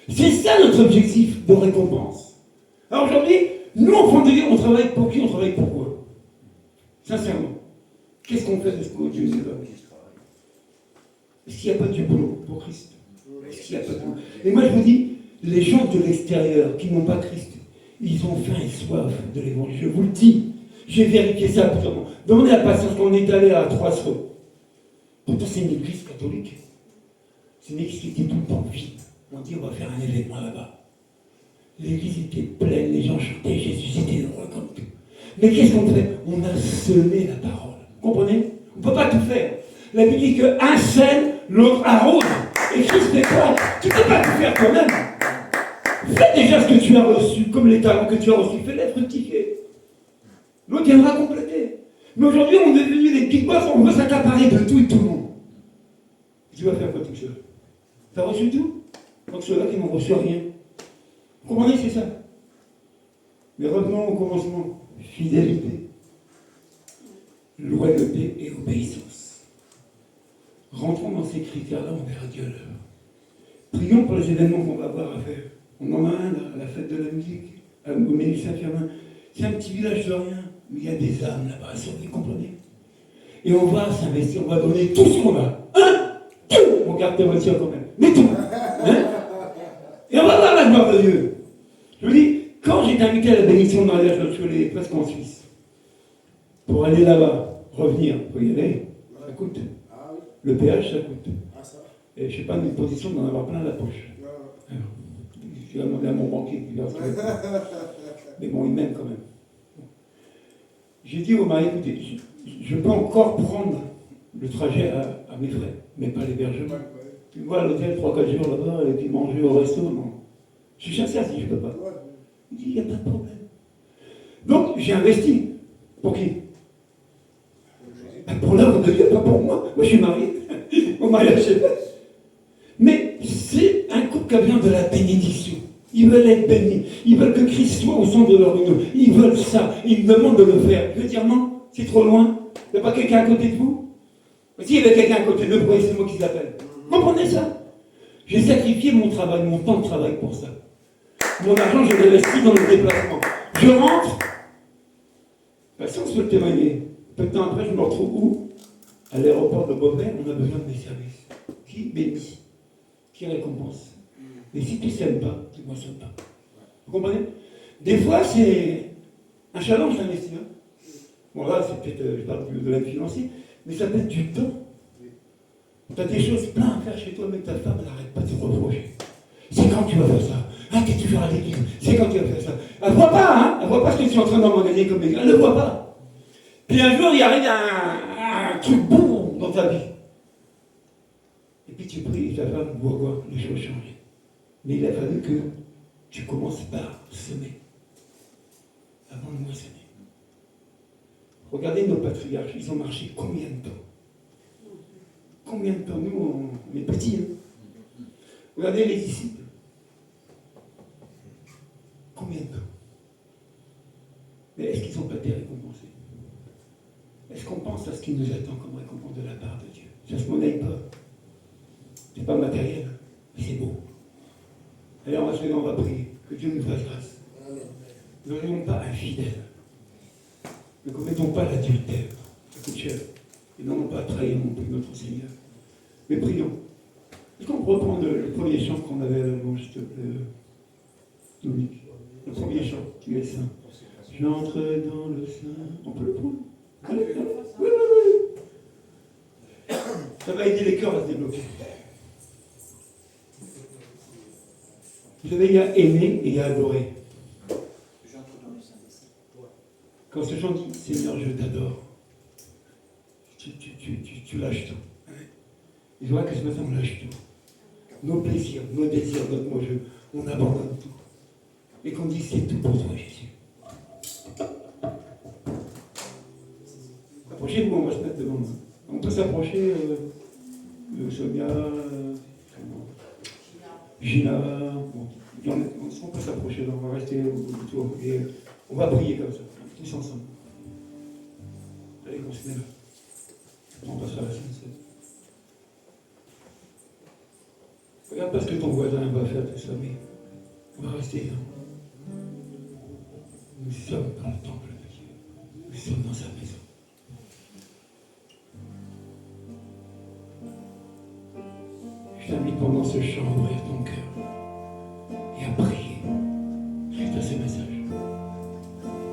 C'est ça notre objectif de récompense. Alors aujourd'hui, nous, en fond de Dieu, on travaille pour qui? On travaille pour quoi? Sincèrement. Qu'est-ce qu'on fait de ce que Dieu nous donne? Est-ce qu'il n'y a pas du boulot pour Christ? Est-ce qu'il n'y a pas de boulot? Et moi, je vous dis, les gens de l'extérieur qui n'ont pas Christ, ils ont faim et soif de l'évangile. Je vous le dis. J'ai vérifié ça absolument. Demandez à Pasteur qu'on est allé à Trois-Sceaux. Pourtant, c'est une église catholique. C'est une église qui était tout le temps vide. On dit, on va faire un événement là-bas. L'église était pleine, les gens chantaient Jésus, c'était heureux comme tout. Mais qu'est-ce qu'on fait? On a semé la parole. Vous comprenez? On ne peut pas tout faire. La Bible dit qu'un sème, l'autre arrose. Et Christ fait quoi? Tu ne peux pas tout faire toi-même. Fais déjà ce que tu as reçu, comme les talents que tu as reçus. Fais-les fructifier. L'autre viendra compléter. Mais aujourd'hui, on est devenu des big boss, on veut s'accaparer de tout et tout le monde. Tu vas faire quoi tout seul? Tu as reçu tout? Donc ceux-là qui n'ont reçu rien. Vous comprenez, c'est ça? Mais revenons au commencement. Fidélité, loyauté et obéissance. Rentrons dans ces critères-là, on verra Dieu l'heure. Prions pour les événements qu'on va avoir à faire. On en a un là, à la fête de la musique, au Ménil Saint-Firmin. C'est un petit village de rien. mais il y a des âmes là-bas, vous comprenez? Et on va s'investir, on va donner tout ce qu'on a. Hein? Tout! On garde tes voitures quand même. Mais tout! Hein? Et on va voir la gloire de Dieu. Je vous dis, quand j'étais invité à la bénédiction de mariage, je suis allé presque en Suisse. Pour aller là-bas, revenir, il faut y aller, ça coûte. Ah oui. Le péage, ça coûte. Ah ça. Et je n'ai pas une position d'en avoir plein la poche. Non. Alors, je vais demander à mon banquier qui verse le. Mais bon, il m'aime quand même. J'ai dit au mari, écoutez, je peux encore prendre le trajet à mes frais, mais pas l'hébergement. Tu me vois à l'hôtel 3-4 jours là-bas et puis manger au resto, non. Je suis sincère si je ne peux pas. Il dit, il n'y a pas de problème. Donc, j'ai investi. Pour qui? Pour l'œuvre de Dieu, pas pour moi. Moi, je suis marié. Mon mariage, c'est fait. Mais c'est un couple qui a besoin de la bénédiction. Ils veulent être bénis. Ils veulent que Christ soit au centre de leur union. Ils veulent ça. Ils me demandent de le faire. Je veux dire non, c'est trop loin. Il n'y a pas quelqu'un à côté de vous? S'il y avait quelqu'un à côté de vous, c'est moi qui l'appelle. Comprenez ça? J'ai sacrifié mon travail, mon temps de travail pour ça. Mon argent, je l'investis dans le déplacement. Je rentre. Patience peut le témoigner. Peu de temps après, je me retrouve où? À l'aéroport de Beauvais, on a besoin de mes services. Qui bénit? Qui récompense? Mais si tu ne s'aimes pas, tu ne m'en pas. Vous comprenez? Des fois, c'est un challenge d'investir. Bon, là, c'est peut-être, je parle du domaine financier, mais ça peut être du temps. Tu as des choses plein à faire chez toi, mais ta femme, elle n'arrête pas de te reprocher. C'est quand tu vas faire ça? Ah, qu'est-ce que tu vas à l'église? C'est quand tu vas faire ça? Elle ne voit pas, hein? Elle ne voit pas ce que tu es en train d'emmagasiner comme église. Elle ne voit pas. Puis un jour, il arrive un truc bon dans ta vie. Et puis tu pries et ta femme voit voir les choses changer. Mais il a fallu que tu commences par semer, avant de moissonner. Regardez nos patriarches, ils ont marché combien de temps? Combien de temps? Nous, on est petits. Hein? Regardez les disciples. Combien de temps? Mais est-ce qu'ils n'ont pas été récompensés? Est-ce qu'on pense à ce qui nous attend comme récompense de la part de Dieu? Ça ne se monnaie pas. C'est pas matériel, mais c'est beau. Alors on va prier, que Dieu nous fasse grâce. Ne soyons pas infidèles. Ne commettons pas l'adultère. Ça coûte cher. Et n'allons pas trahir non plus notre Seigneur. Mais prions. Est-ce qu'on peut reprendre le premier chant qu'on avait à la bouche, s'il te plaît, Dominique? Le premier chant, tu es saint. J'entre dans le sein. On peut le prendre? Allez, allez. Oui, oui, oui. Ça va aider les cœurs à se débloquer. Vous savez, il y a aimer et il y a adorer. Quand ce chant dit Seigneur, je t'adore, tu lâches tout. Et je vois que ce matin, on lâche tout. Nos plaisirs, nos désirs, notre moi je, on abandonne tout. Et qu'on dit c'est tout pour toi, Jésus. Approchez-vous, on va se mettre devant nous. On peut s'approcher Sonia, Gina, bon, on peut s'approcher, on va rester autour et on va prier comme ça, tous ensemble. Allez, on se met là. On passera à la Sainte. Regarde pas ce que ton voisin va faire, tout ça, mais on va rester là. Nous sommes dans le temple de Dieu. Nous sommes dans sa maison. Je t'invite pendant ce chant à ouvrir ton cœur et à prier suite à ce message.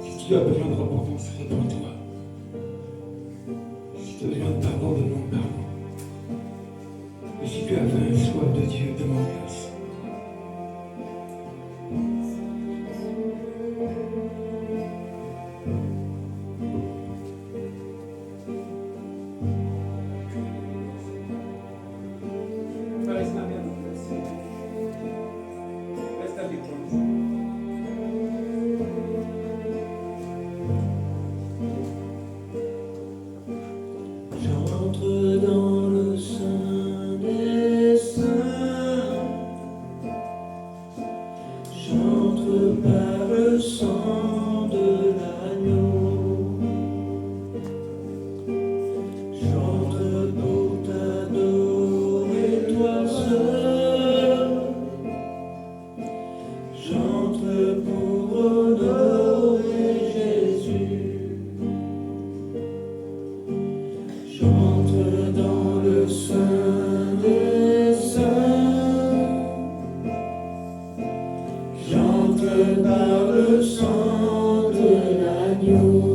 Si tu as besoin de repentance, réponds-toi. Si tu as besoin de pardon, demande pardon. Et si tu as faim et soif de Dieu, demande grâce. J'entre dans le sein des saints, j'entre par le sang de l'agneau, j'entre pour t'adorer toi seul, j'entre pour honorer Jésus. l'agneau.